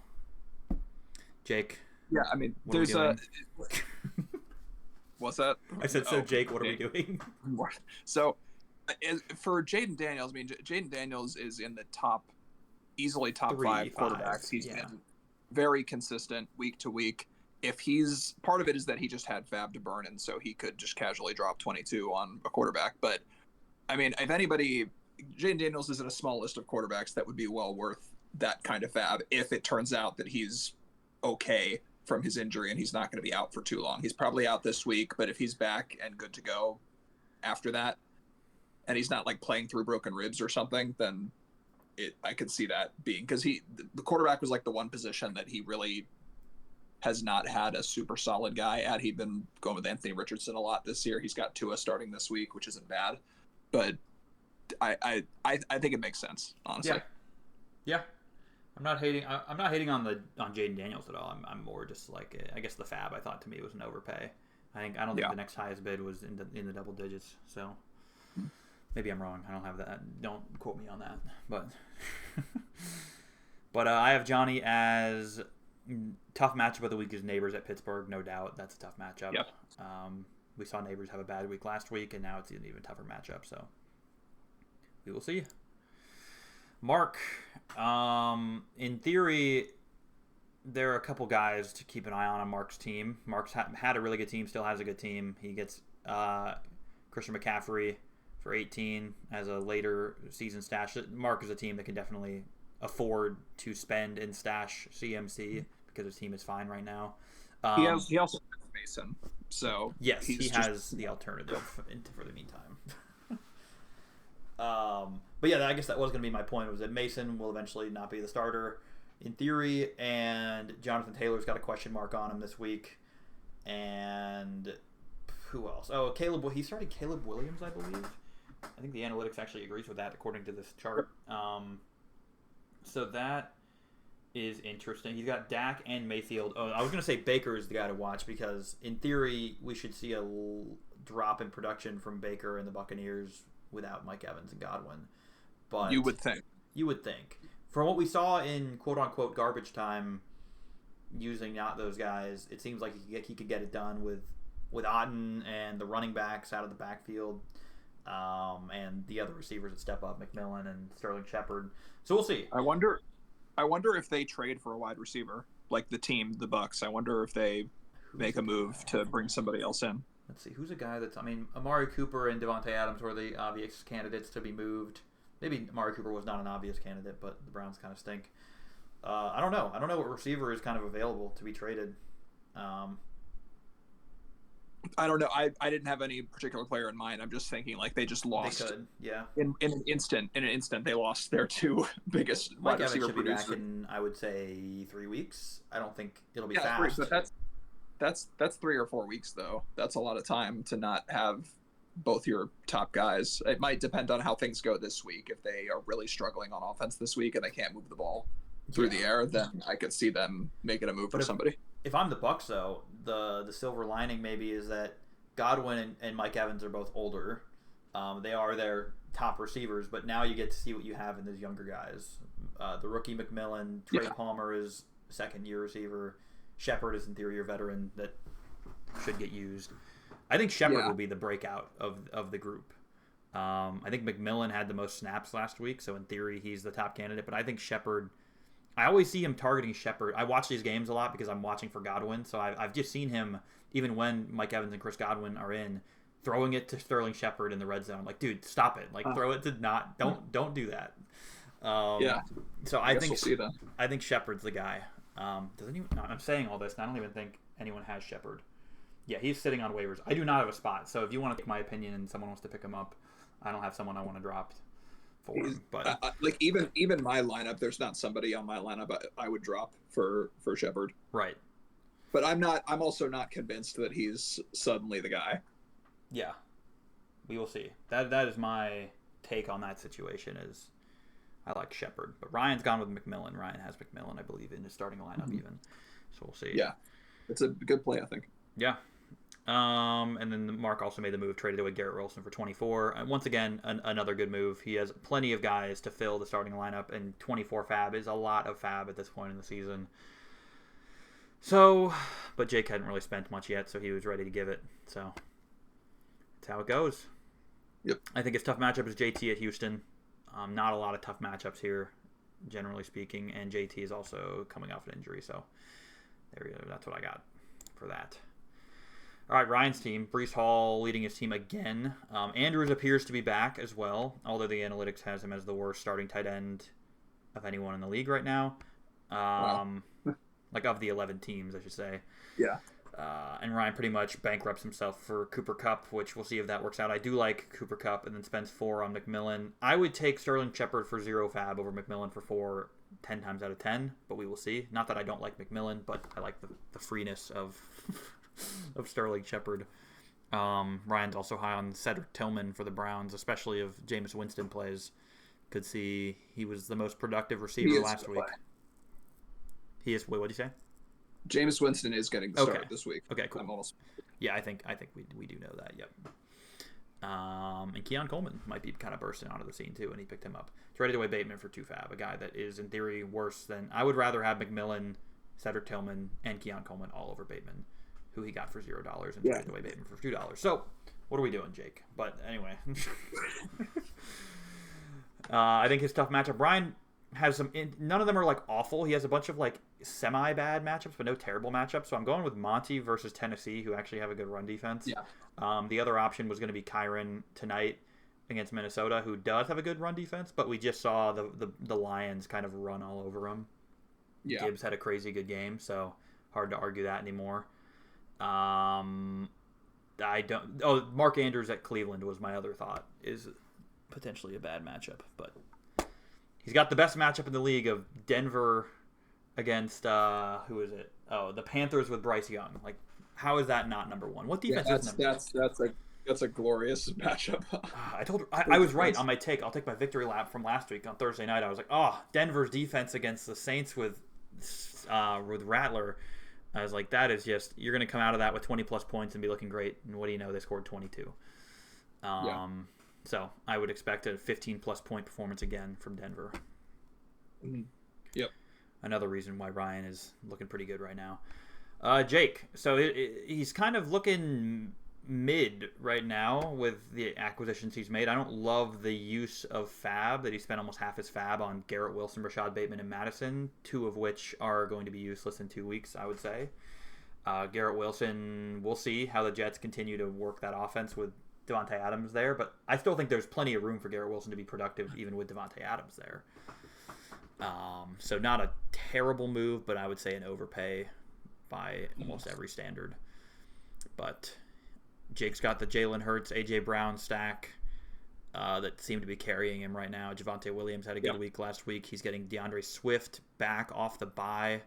[SPEAKER 1] Jake.
[SPEAKER 3] Yeah, I mean, there's
[SPEAKER 4] What's that?
[SPEAKER 1] I said, Jake, what are we doing?
[SPEAKER 3] So, for Jaden Daniels, I mean, Jaden Daniels is in the easily top 5 quarterbacks. He's been very consistent week to week. If he's part of it is that he just had fab to burn, and so he could just casually drop 22 on a quarterback. But I mean, if anybody, Jaden Daniels is in a small list of quarterbacks that would be well worth that kind of fab if it turns out that he's okay from his injury and he's not going to be out for too long. He's probably out this week, but if he's back and good to go after that, and he's not like playing through broken ribs or something, then I could see that being, because the quarterback was like the one position that he really has not had a super solid guy at. He'd been going with Anthony Richardson a lot this year. He's got Tua starting this week, which isn't bad, but I think it makes sense, honestly.
[SPEAKER 1] Yeah. I'm not hating on Jaden Daniels at all. I'm more just like, I guess the fab I thought to me was an overpay. I don't think
[SPEAKER 4] Yeah.
[SPEAKER 1] the next highest bid was in the double digits. So maybe I'm wrong. I don't have that. Don't quote me on that. But I have Johnny as tough matchup of the week is Neighbors at Pittsburgh. No doubt, that's a tough matchup.
[SPEAKER 4] Yep.
[SPEAKER 1] We saw Neighbors have a bad week last week, and now it's an even tougher matchup. So we will see. Mark, in theory, there are a couple guys to keep an eye on Mark's team. Mark's had a really good team, still has a good team. He gets Christian McCaffrey for 18 as a later season stash. Mark is a team that can definitely afford to spend and stash CMC because his team is fine right now.
[SPEAKER 4] He also has Mason, so
[SPEAKER 1] yes, he
[SPEAKER 4] just
[SPEAKER 1] has the alternative for the meantime. But yeah, I guess that was going to be my point, was that Mason will eventually not be the starter in theory, and Jonathan Taylor's got a question mark on him this week. And who else? Oh, he started Caleb Williams, I believe. I think the analytics actually agrees with that according to this chart. So that is interesting. He's got Dak and Mayfield. Oh, I was going to say Baker is the guy to watch because in theory we should see a drop in production from Baker and the Buccaneers without Mike Evans and Godwin. But
[SPEAKER 4] you would think.
[SPEAKER 1] From what we saw in quote-unquote garbage time, using not those guys, it seems like he could get it done with Otten and the running backs out of the backfield, and the other receivers that step up, McMillan and Sterling Shepard. So we'll see.
[SPEAKER 4] I wonder if they trade for a wide receiver, like the Bucks. I wonder if they make a move to bring somebody else in.
[SPEAKER 1] Let's see. Who's a guy that's... Amari Cooper and Devontae Adams were the obvious candidates to be moved. Maybe Amari Cooper was not an obvious candidate, but the Browns kind of stink. I don't know. I don't know what receiver is kind of available to be traded.
[SPEAKER 3] I don't know. I didn't have any particular player in mind. I'm just thinking like they just lost.
[SPEAKER 1] They could, yeah.
[SPEAKER 3] In an instant, they lost their two biggest
[SPEAKER 1] Mike
[SPEAKER 3] wide
[SPEAKER 1] Evans
[SPEAKER 3] receiver
[SPEAKER 1] should be
[SPEAKER 3] producers.
[SPEAKER 1] back in, I would say, 3 weeks. I don't think it'll be
[SPEAKER 3] Yeah,
[SPEAKER 1] fast.
[SPEAKER 3] but that's 3 or 4 weeks though. That's a lot of time to not have both your top guys. It might depend on how things go this week. If they are really struggling on offense this week and they can't move the ball through the air, then I could see them making a move for somebody.
[SPEAKER 1] If I'm the Bucs, though, the silver lining maybe is that Godwin and Mike Evans are both older. They are their top receivers, but now you get to see what you have in those younger guys. The rookie McMillan, Trey Palmer is second-year receiver. Shepard is in theory your veteran that should get used. I think Shepard will be the breakout of the group. I think McMillan had the most snaps last week, so in theory he's the top candidate. But I think Shepard, I always see him targeting Shepard. I watch these games a lot because I'm watching for Godwin, so I've just seen him, even when Mike Evans and Chris Godwin are in, throwing it to Sterling Shepard in the red zone. Like, dude, stop it! Like, throw it to don't do that. So I think
[SPEAKER 3] we'll see that.
[SPEAKER 1] I think Shepard's the guy. Does anyone? No, I'm saying all this, and I don't even think anyone has Shepard. Yeah, he's sitting on waivers. I do not have a spot, so if you want to take my opinion and someone wants to pick him up, I don't have someone I want to drop for him. But
[SPEAKER 3] like even my lineup, there's not somebody on my lineup I would drop for Shepard.
[SPEAKER 1] Right.
[SPEAKER 3] But I'm also not convinced that he's suddenly the guy.
[SPEAKER 1] Yeah, we will see. That is my take on that situation. Is I like Shepard, but Ryan's gone with McMillan. Ryan has McMillan, I believe, in his starting lineup even. So we'll see.
[SPEAKER 3] Yeah, it's a good play, I think.
[SPEAKER 1] Yeah. And then Mark also made the move, traded away Garrett Wilson for 24. And once again, another good move. He has plenty of guys to fill the starting lineup, and 24 fab is a lot of fab at this point in the season. So, but Jake hadn't really spent much yet, so he was ready to give it. So, that's how it goes.
[SPEAKER 3] Yep.
[SPEAKER 1] I think his tough matchup is JT at Houston. Not a lot of tough matchups here, generally speaking, and JT is also coming off an injury, so there you go. That's what I got for that. All right, Ryan's team. Breece Hall leading his team again. Andrews appears to be back as well, although the analytics has him as the worst starting tight end of anyone in the league right now.
[SPEAKER 3] Wow.
[SPEAKER 1] Like of the 11 teams, I should say.
[SPEAKER 3] Yeah.
[SPEAKER 1] And Ryan pretty much bankrupts himself for Cooper Kupp, which we'll see if that works out. I do like Cooper Kupp, and then spends 4 on McMillan. I would take Sterling Shepard for 0 fab over McMillan for 4 10 times out of 10, but we will see. Not that I don't like McMillan, but I like the freeness of of Sterling Shepard. Ryan's also high on Cedric Tillman for the Browns, especially if Jameis Winston plays. Could see he was the most productive receiver last week. He is. Wait, what did you say?
[SPEAKER 4] Jameis Winston is getting the start this week.
[SPEAKER 1] Okay, cool.
[SPEAKER 4] I'm almost...
[SPEAKER 1] Yeah, I think we do know that. Yep. And Keon Coleman might be kind of bursting onto the scene too, and he picked him up. Traded away Bateman for 2 fab, a guy that is in theory worse than I would rather have McMillan, Cedric Tillman, and Keon Coleman all over Bateman, who he got for $0, and traded away Bateman for $2. So what are we doing, Jake? But anyway, I think his tough matchup. Brian has some. None of them are like awful. He has a bunch of like semi-bad matchups, but no terrible matchups. So I'm going with Monty versus Tennessee, who actually have a good run defense.
[SPEAKER 3] Yeah.
[SPEAKER 1] The other option was going to be Kyron tonight against Minnesota, who does have a good run defense, but we just saw the Lions kind of run all over him.
[SPEAKER 3] Yeah.
[SPEAKER 1] Gibbs had a crazy good game, so hard to argue that anymore. Mark Andrews at Cleveland was my other thought, is potentially a bad matchup, but he's got the best matchup in the league of Denver against who is it? Oh, the Panthers with Bryce Young. Like, how is that not number one? What defense is number one?
[SPEAKER 3] That's a glorious matchup.
[SPEAKER 1] I was right on my take. I'll take my victory lap from last week on Thursday night. I was like, Denver's defense against the Saints with Rattler. I was like, that is just, you're going to come out of that with 20 plus points and be looking great. And what do you know? They scored 22. So I would expect a 15 plus point performance again from Denver.
[SPEAKER 3] Yep.
[SPEAKER 1] Another reason why Ryan is looking pretty good right now. Jake, so he's kind of looking mid right now with the acquisitions he's made. I don't love the use of fab, that he spent almost half his fab on Garrett Wilson, Rashad Bateman, and Madison, 2 of which are going to be useless in 2 weeks, I would say. Garrett Wilson, we'll see how the Jets continue to work that offense with Devontae Adams there, but I still think there's plenty of room for Garrett Wilson to be productive even with Devontae Adams there. So not a terrible move, but I would say an overpay by almost every standard. But Jake's got the Jalen Hurts, A.J. Brown stack that seem to be carrying him right now. Javonte Williams had a good week last week. He's getting DeAndre Swift back off the bye.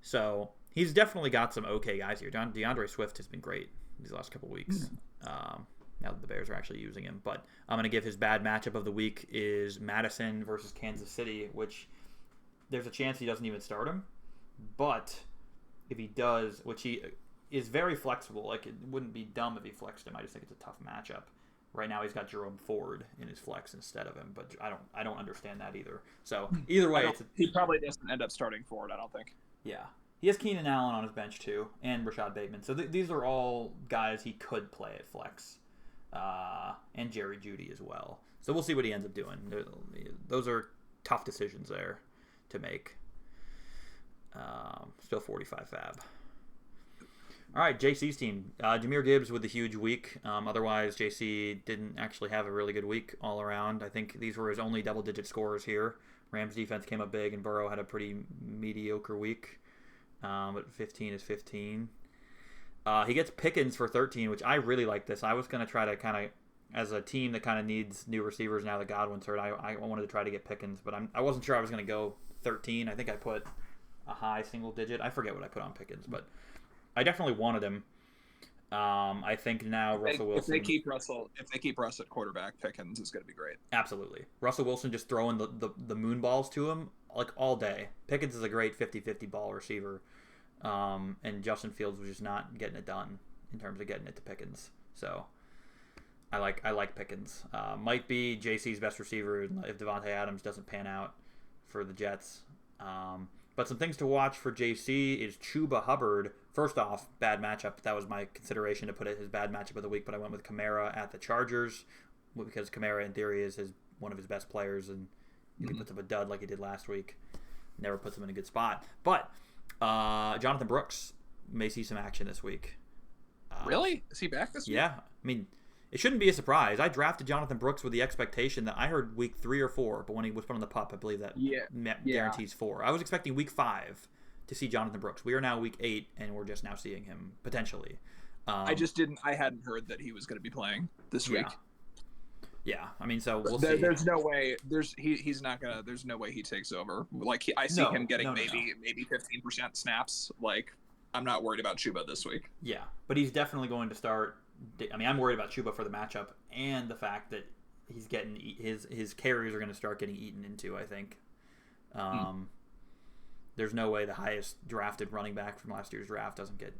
[SPEAKER 1] So he's definitely got some okay guys here. DeAndre Swift has been great these last couple weeks. Now that the Bears are actually using him. But I'm going to give his bad matchup of the week is Madison versus Kansas City, which there's a chance he doesn't even start him. But if he does, which he is very flexible, like it wouldn't be dumb if he flexed him. I just think it's a tough matchup. Right now he's got Jerome Ford in his flex instead of him, but I don't understand that either. So either way,
[SPEAKER 4] he probably doesn't end up starting Ford, I don't think.
[SPEAKER 1] Yeah. He has Keenan Allen on his bench too, and Rashad Bateman. So these are all guys he could play at flex. And Jerry Jeudy as well. So we'll see what he ends up doing. Those are tough decisions there to make. Still 45 fab. All right, JC's team. Jahmyr Gibbs with the huge week. Otherwise, JC didn't actually have a really good week all around. I think these were his only double-digit scores here. Rams defense came up big, and Burrow had a pretty mediocre week. But 15 is 15. He gets Pickens for 13, which I really like this. I was going to try to kind of, as a team that kind of needs new receivers now that Godwin's hurt, I wanted to try to get Pickens, but I wasn't sure I was going to go 13. I think I put a high single digit. I forget what I put on Pickens, but I definitely wanted him. I think now Russell Wilson.
[SPEAKER 4] If they keep Russ at quarterback, Pickens is going to be great.
[SPEAKER 1] Absolutely. Russell Wilson just throwing the moon balls to him like all day. Pickens is a great 50-50 ball receiver. And Justin Fields was just not getting it done in terms of getting it to Pickens. So I like Pickens. Might be JC's best receiver if Devontae Adams doesn't pan out for the Jets. But some things to watch for JC is Chuba Hubbard. First off, bad matchup. That was my consideration to put it his bad matchup of the week, but I went with Kamara at the Chargers because Kamara, in theory, is one of his best players, and if he puts up a dud like he did last week, never puts him in a good spot. But Jonathan Brooks may see some action this week.
[SPEAKER 4] Really? Is he back this week?
[SPEAKER 1] Yeah. I mean, it shouldn't be a surprise. I drafted Jonathan Brooks with the expectation that I heard week 3 or 4, but when he was put on the pup, I believe that guarantees 4. I was expecting week 5 to see Jonathan Brooks. We are now week 8, and we're just now seeing him potentially.
[SPEAKER 4] I hadn't heard that he was going to be playing this week.
[SPEAKER 1] Yeah, I mean, so we'll see.
[SPEAKER 4] There's no way. He's not gonna. There's no way he takes over. Like I see him getting maybe 15% snaps. Like I'm not worried about Chuba this week.
[SPEAKER 1] Yeah, but he's definitely going to start. I mean, I'm worried about Chuba for the matchup and the fact that he's getting his carries are going to start getting eaten into. I think there's no way the highest drafted running back from last year's draft doesn't get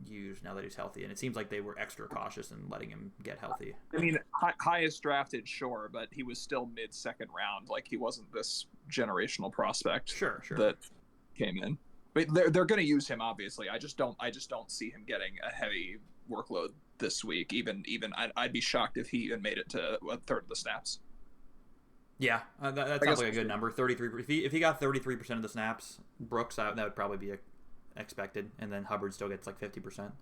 [SPEAKER 1] used now that he's healthy. And it seems like they were extra cautious in letting him get healthy.
[SPEAKER 4] I mean, highest drafted, sure, but he was still mid-second round. Like, he wasn't this generational prospect.
[SPEAKER 1] Sure.
[SPEAKER 4] That came in. But they're going to use him, obviously. I just don't see him getting a heavy workload this week. Even I'd be shocked if he even made it to a third of the snaps.
[SPEAKER 1] Yeah, that sounds like a good number. 33. If he got 33% of the snaps, Brooks, that would probably be expected, and then Hubbard still gets like 50%.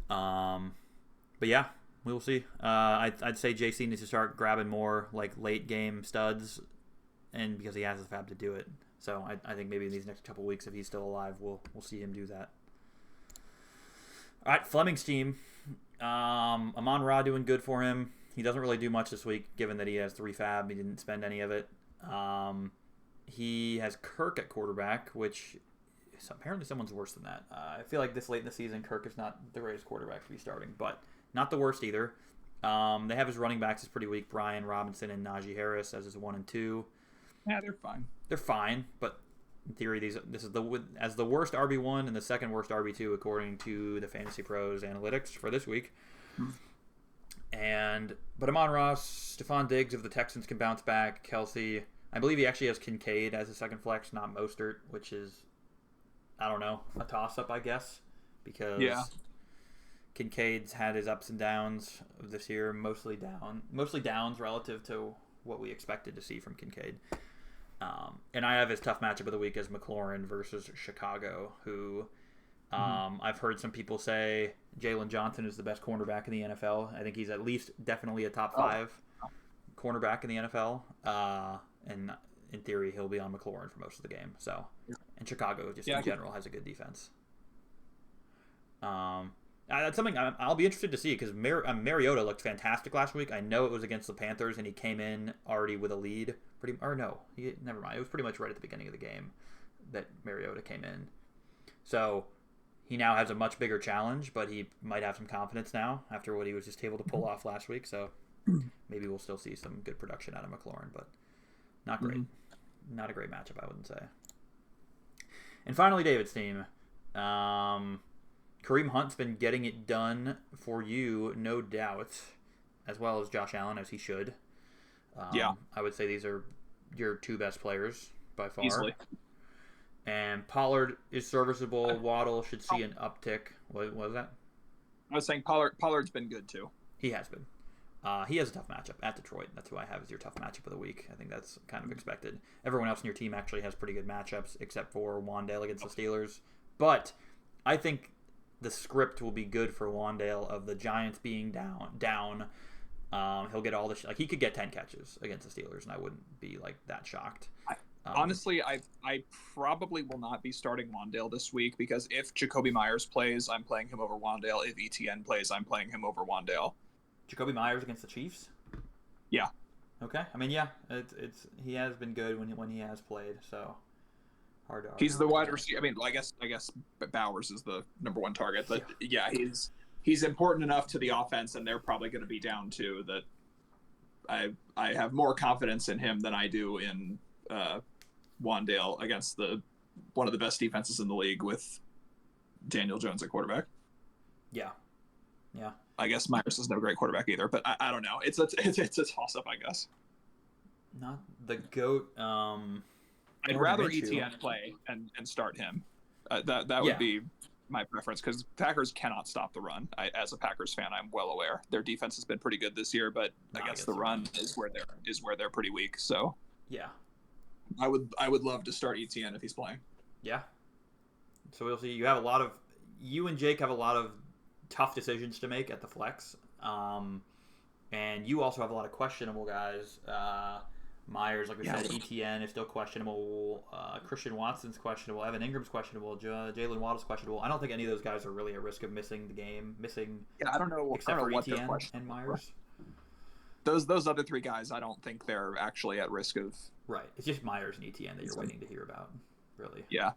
[SPEAKER 1] But yeah, we'll see. I'd say JC needs to start grabbing more like late game studs, and because he has the fab to do it. So I think maybe in these next couple weeks, if he's still alive, we'll see him do that. All right, Fleming's team. Amon-Ra doing good for him. He doesn't really do much this week, given that he has 3 fab. He didn't spend any of it. He has Kirk at quarterback, which apparently someone's worse than that. I feel like this late in the season, Kirk is not the greatest quarterback to be starting, but not the worst either. They have his running backs is pretty weak. Brian Robinson and Najee Harris as his 1 and 2.
[SPEAKER 4] Yeah, they're fine.
[SPEAKER 1] They're fine, but in theory, this is as the worst RB1 and the second worst RB2 according to the Fantasy Pros analytics for this week. But Amon-Ra, Stephon Diggs of the Texans can bounce back. Kelsey, I believe he actually has Kincaid as a second flex, not Mostert, which is, I don't know, a toss-up, I guess, because Kincaid's had his ups and downs this year, mostly downs relative to what we expected to see from Kincaid. And I have his tough matchup of the week as McLaurin versus Chicago, who I've heard some people say Jalen Johnson is the best cornerback in the NFL. I think he's at least definitely a top 5 cornerback in the NFL. And in theory, he'll be on McLaurin for most of the game. So, and Chicago just in general has a good defense. That's something I'll be interested to see because Mariota looked fantastic last week. I know it was against the Panthers, and he came in already with a lead. Never mind. It was pretty much right at the beginning of the game that Mariota came in. So he now has a much bigger challenge, but he might have some confidence now after what he was just able to pull off last week. So maybe we'll still see some good production out of McLaurin, but not great. Not a great matchup, I wouldn't say. And finally, David's team. Kareem Hunt's been getting it done for you, no doubt, as well as Josh Allen, as he should. I would say these are your 2 best players by far.
[SPEAKER 4] Easily.
[SPEAKER 1] And Pollard is serviceable. Waddle should see an uptick. What was that?
[SPEAKER 4] I was saying Pollard's been good too.
[SPEAKER 1] He has been. He has a tough matchup at Detroit. That's who I have as your tough matchup of the week. I think that's kind of expected. Everyone else in your team actually has pretty good matchups, except for Wandale against the Steelers. But I think the script will be good for Wandale of the Giants being down. He'll get all the he could get 10 catches against the Steelers, and I wouldn't be like that shocked.
[SPEAKER 4] Honestly, I probably will not be starting Wandale this week because if Jacoby Myers plays, I'm playing him over Wandale. If ETN plays, I'm playing him over Wandale.
[SPEAKER 1] Jacoby Myers against the Chiefs?
[SPEAKER 4] Yeah.
[SPEAKER 1] Okay. I mean, yeah, it's he has been good when he has played, so hard to argue.
[SPEAKER 4] He's the wide receiver. I mean, I guess Bowers is the number 1 target, but yeah, he's important enough to the offense, and they're probably going to be down too. That I have more confidence in him than I do in Wandale against one of the best defenses in the league with Daniel Jones at quarterback.
[SPEAKER 1] Yeah.
[SPEAKER 4] I guess Myers is no great quarterback either, but I don't know. It's a toss up, I guess.
[SPEAKER 1] Not the GOAT.
[SPEAKER 4] I'd rather ETN play and start him. That would be my preference because Packers cannot stop the run. As a Packers fan, I'm well aware their defense has been pretty good this year, but I guess the run is where they're pretty weak. So
[SPEAKER 1] yeah,
[SPEAKER 4] I would love to start ETN if he's playing.
[SPEAKER 1] Yeah. So we'll see. You and Jake have a lot of tough decisions to make at the flex, and you also have a lot of questionable guys. Myers, like we said, ETN is still questionable. Christian Watson's questionable. Evan Ingram's questionable. Jalen Waddle's questionable. I don't think any of those guys are really at risk of missing the game.
[SPEAKER 4] I don't know.
[SPEAKER 1] Except for
[SPEAKER 4] what
[SPEAKER 1] ETN and Myers.
[SPEAKER 4] Those other 3 guys, I don't think they're actually at risk of.
[SPEAKER 1] Right. It's just Myers and ETN that you're waiting to hear about, really.
[SPEAKER 4] Yeah.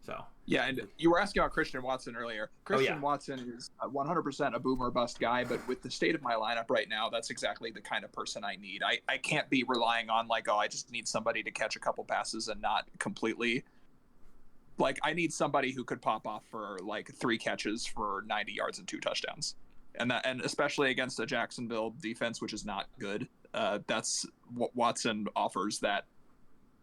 [SPEAKER 1] So.
[SPEAKER 4] Yeah, and you were asking about Christian Watson earlier. Christian Watson is 100% a boomer bust guy, but with the state of my lineup right now, that's exactly the kind of person I need. I can't be relying on I just need somebody to catch a couple passes and not completely like I need somebody who could pop off for like 3 catches for 90 yards and 2 touchdowns. And especially against a Jacksonville defense, which is not good. That's what Watson offers, that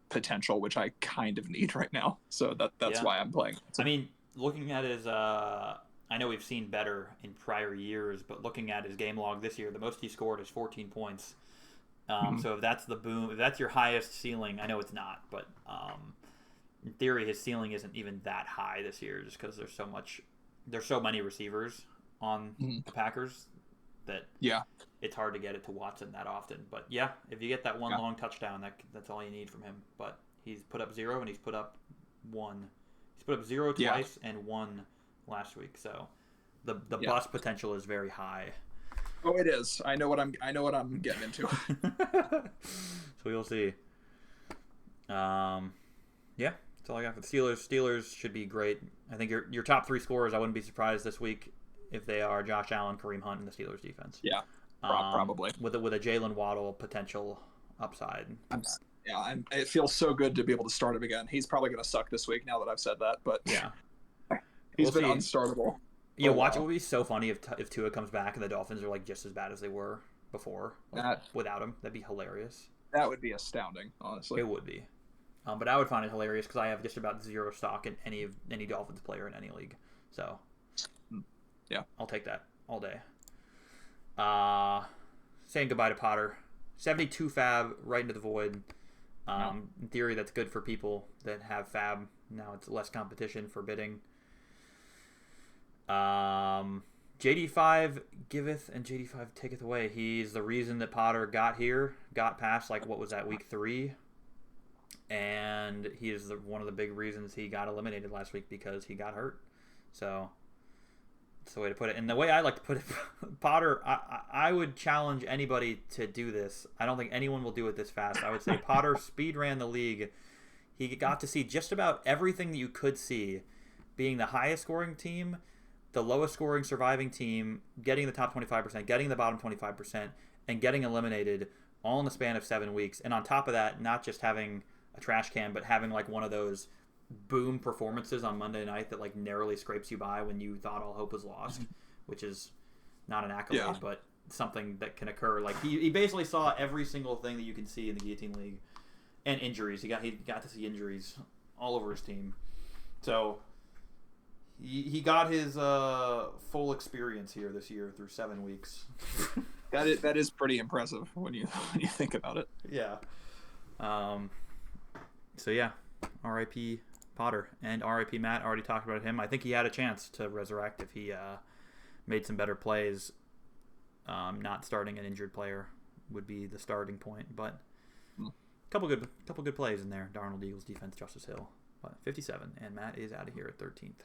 [SPEAKER 4] potential, which I kind of need right now. So that's why I'm playing.
[SPEAKER 1] I mean, looking at his, I know we've seen better in prior years, but looking at his game log this year, the most he scored is 14 points. So if that's the boom, if that's your highest ceiling, I know it's not, but in theory, his ceiling isn't even that high this year, just because there's so many receivers on the Packers that it's hard to get it to Watson that often. But yeah, if you get that one long touchdown, that's all you need from him. But he's put up 0 and he's put up 1. He's put up 0 twice and 1 last week. So the bust potential is very high.
[SPEAKER 4] Oh, it is. I know what I'm getting into.
[SPEAKER 1] So we'll see. Yeah, that's all I got for the Steelers. Steelers should be great. I think your top 3 scorers, I wouldn't be surprised this week if they are Josh Allen, Kareem Hunt, and the Steelers defense.
[SPEAKER 4] Yeah, probably.
[SPEAKER 1] With a Jalen Waddle potential upside.
[SPEAKER 4] It feels so good to be able to start him again. He's probably going to suck this week now that I've said that, but
[SPEAKER 1] yeah,
[SPEAKER 4] he's been unstartable.
[SPEAKER 1] Yeah, watch. It would be so funny if Tua comes back and the Dolphins are like just as bad as they were before, without him. That'd be hilarious.
[SPEAKER 4] That would be astounding, honestly.
[SPEAKER 1] It would be. But I would find it hilarious because I have just about 0 stock in any Dolphins player in any league. So,
[SPEAKER 4] yeah,
[SPEAKER 1] I'll take that all day. Saying goodbye to Potter. 72 fab right into the void. In theory, that's good for people that have fab. Now it's less competition for bidding. JD5 giveth and JD5 taketh away. He's the reason that Potter got past, like, what was that, week 3? And he is one of the big reasons he got eliminated last week, because he got hurt. So that's the way to put it. And the way I like to put it, Potter, I would challenge anybody to do this. I don't think anyone will do it this fast. I would say Potter speed ran the league. He got to see just about everything that you could see, being the highest scoring team, the lowest scoring surviving team, getting the top 25%, getting the bottom 25%, and getting eliminated all in the span of 7 weeks. And on top of that, not just having a trash can, but having like one of those boom performances on Monday night that like narrowly scrapes you by when you thought all hope was lost, which is not an accolade, but something that can occur. Like he basically saw every single thing that you can see in the Guillotine League, and injuries. He got to see injuries all over his team. So he got his full experience here this year through 7 weeks.
[SPEAKER 4] That is pretty impressive when you think about it.
[SPEAKER 1] Yeah. So yeah, R.I.P. Potter and R.I.P. Matt. Already talked about him. I think he had a chance to resurrect if he made some better plays. Not starting an injured player would be the starting point, but couple good plays in there. Darnold, Eagles defense, Justice Hill, but 57, and Matt is out of here at 13th.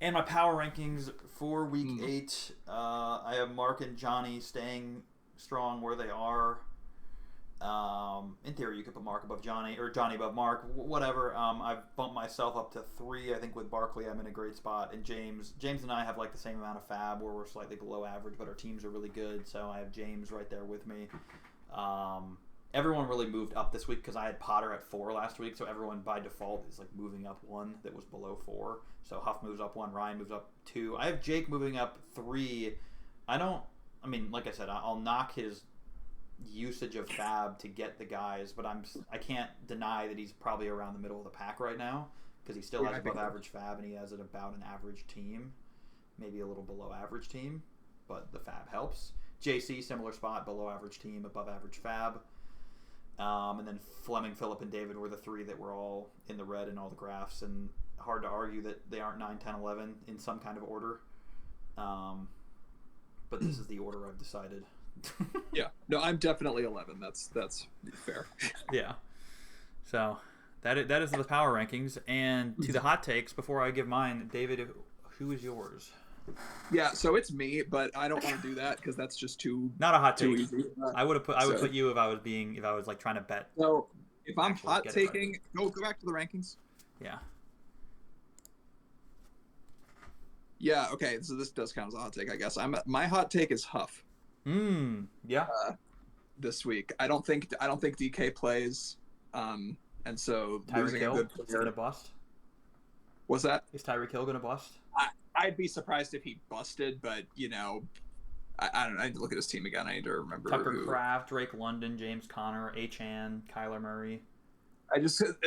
[SPEAKER 1] And my power rankings for week 8, I have Mark and Johnny staying strong where they are. In theory, you could put Mark above Johnny, or Johnny above Mark, whatever. I've bumped myself up to 3. I think with Barkley, I'm in a great spot. And James and I have like the same amount of fab, where we're slightly below average, but our teams are really good. So I have James right there with me. Everyone really moved up this week because I had Potter at 4 last week. So everyone by default is like moving up 1 that was below 4. So Huff moves up 1, Ryan moves up 2. I have Jake moving up 3. Like I said, I'll knock his usage of fab to get the guys, but I can't deny that he's probably around the middle of the pack right now, because he still has above average fab, and he has it about an average team, maybe a little below average team, but the fab helps. JC, similar spot, below average team, above average fab. And then Fleming, Phillip, and David were the 3 that were all in the red in all the graphs, and hard to argue that they aren't 9, 10, 11 in some kind of order. But this is the order I've decided.
[SPEAKER 4] Yeah, no, I'm definitely 11. That's fair.
[SPEAKER 1] Yeah. So that is the power rankings. And to the hot takes, before I give mine, David, who is yours?
[SPEAKER 4] Yeah, so it's me, but I don't want to do that because that's just
[SPEAKER 1] not a hot take.
[SPEAKER 4] Too easy.
[SPEAKER 1] I would put you if I was like trying to bet.
[SPEAKER 4] So if I'm hot taking, go back to the rankings.
[SPEAKER 1] Yeah.
[SPEAKER 4] Yeah. Okay. So this does count as a hot take, I guess. My hot take is Huff.
[SPEAKER 1] Yeah.
[SPEAKER 4] This week, I don't think DK plays. and so
[SPEAKER 1] Tyreek
[SPEAKER 4] losing a
[SPEAKER 1] Hill
[SPEAKER 4] good
[SPEAKER 1] is
[SPEAKER 4] player.
[SPEAKER 1] gonna bust.
[SPEAKER 4] What's that?
[SPEAKER 1] Is Tyreek Hill gonna bust?
[SPEAKER 4] I'd be surprised if he busted, but I don't know. I need to look at his team again. I need to remember
[SPEAKER 1] Tucker
[SPEAKER 4] who.
[SPEAKER 1] Kraft, Drake London, James Conner, Achane, Kyler Murray.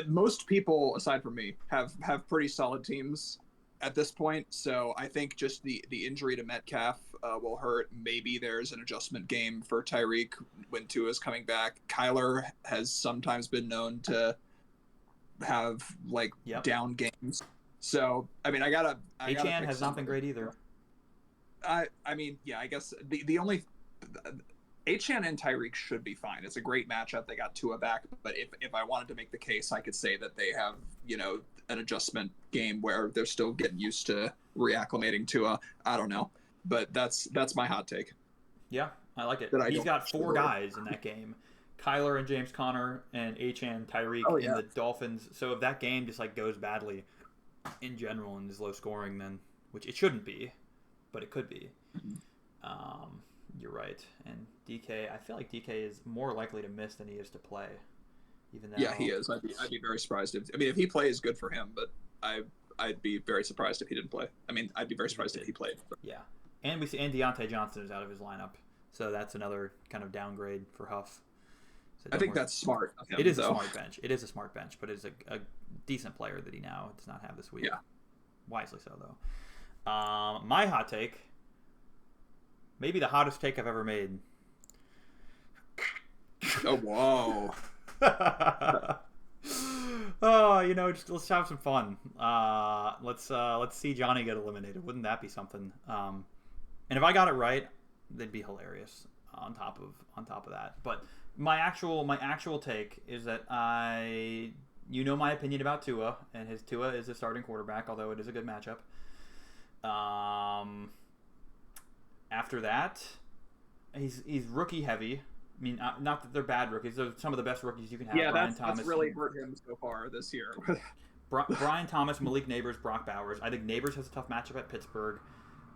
[SPEAKER 4] Most people aside from me have pretty solid teams at this point. So I think just the injury to Metcalf will hurt. Maybe there's an adjustment game for Tyreek when Tua's coming back. Kyler has sometimes been known to have down games. So I mean,
[SPEAKER 1] Achane has not been great either.
[SPEAKER 4] I guess the only Achane and Tyreek should be fine. It's a great matchup. They got Tua back, but if I wanted to make the case, I could say that they have an adjustment game where they're still getting used to reacclimating Tua. I don't know, but that's my hot take.
[SPEAKER 1] Yeah, I like it.
[SPEAKER 4] That
[SPEAKER 1] He's got 4 guys in that game: Kyler and James Conner and Achane, Tyreek, and the Dolphins. So if that game just goes badly in general and is low scoring, then which it shouldn't be, but it could be. You're right. And DK, I feel like DK is more likely to miss than he is to play. Even though,
[SPEAKER 4] he is. I'd be very surprised if he plays, good for him. But I'd be very surprised if he didn't play. I mean, I'd be very surprised if he played.
[SPEAKER 1] Yeah, and we see Deontay Johnson is out of his lineup, so that's another kind of downgrade for Huff. So
[SPEAKER 4] I think that's smart.
[SPEAKER 1] It is a smart bench. It is a smart bench, but it's a decent player that he now does not have this week.
[SPEAKER 4] Yeah,
[SPEAKER 1] wisely so though. My hot take. Maybe the hottest take I've ever made.
[SPEAKER 4] Oh, whoa.
[SPEAKER 1] Oh, just let's have some fun. Let's see Johnny get eliminated. Wouldn't that be something? And if I got it right, that'd be hilarious. On top of that, but my actual take is that my opinion about Tua, and his Tua is a starting quarterback, although it is a good matchup. After that, he's rookie heavy. I mean, not that they're bad rookies. They're some of the best rookies you can have.
[SPEAKER 4] Yeah,
[SPEAKER 1] Brian Thomas,
[SPEAKER 4] that's really hurt him so far this year.
[SPEAKER 1] Brian Thomas, Malik Neighbors, Brock Bowers. I think Neighbors has a tough matchup at Pittsburgh.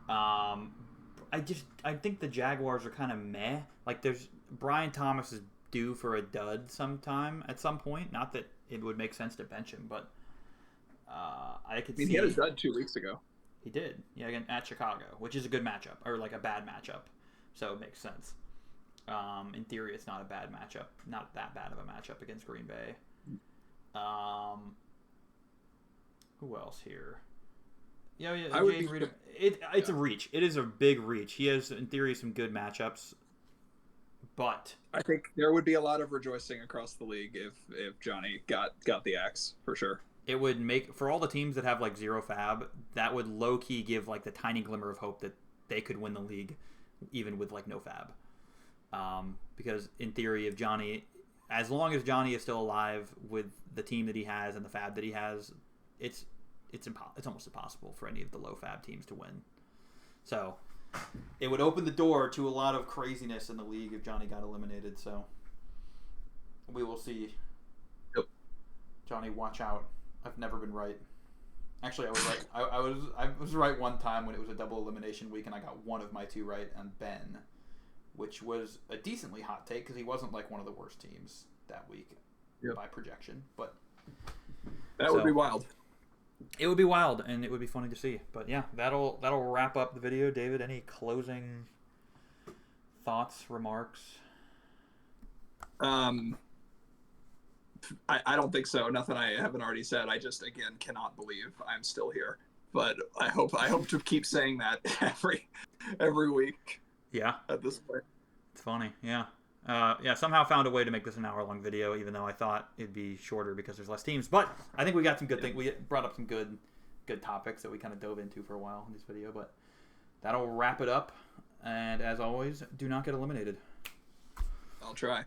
[SPEAKER 1] I think the Jaguars are kind of meh. Brian Thomas is due for a dud at some point. Not that it would make sense to bench him, but see.
[SPEAKER 4] He had a dud 2 weeks ago.
[SPEAKER 1] He did, yeah, again at Chicago, which is a good matchup, or a bad matchup, so it makes sense. In theory, it's not a bad matchup, not that bad of a matchup against Green Bay. Who else here? Yeah, it's a reach. It is a big reach. He has, in theory, some good matchups, but
[SPEAKER 4] I think there would be a lot of rejoicing across the league if Johnny got the axe for sure.
[SPEAKER 1] It would make, for all the teams that have 0 fab, that would low key give the tiny glimmer of hope that they could win the league, even with no fab. Because in theory, if Johnny, as long as Johnny is still alive with the team that he has and the fab that he has, it's almost impossible for any of the low fab teams to win. So it would open the door to a lot of craziness in the league if Johnny got eliminated. So we will see.
[SPEAKER 4] Yep.
[SPEAKER 1] Johnny, watch out. I've never been right. Actually, I was right. I was right one time when it was a double elimination week, and I got one of my 2 right on Ben, which was a decently hot take because he wasn't one of the worst teams that week by projection. But
[SPEAKER 4] that would be wild.
[SPEAKER 1] It would be wild, and it would be funny to see. But yeah, that'll wrap up the video. David, any closing thoughts, remarks?
[SPEAKER 4] I don't think so. Nothing I haven't already said. I just, again, cannot believe I'm still here. But I hope to keep saying that every week.
[SPEAKER 1] Yeah.
[SPEAKER 4] At this point.
[SPEAKER 1] It's funny. Yeah. Somehow found a way to make this an hour-long video, even though I thought it'd be shorter because there's less teams. But I think we got some good things. We brought up some good topics that we kind of dove into for a while in this video. But that'll wrap it up. And as always, do not get eliminated.
[SPEAKER 4] I'll try.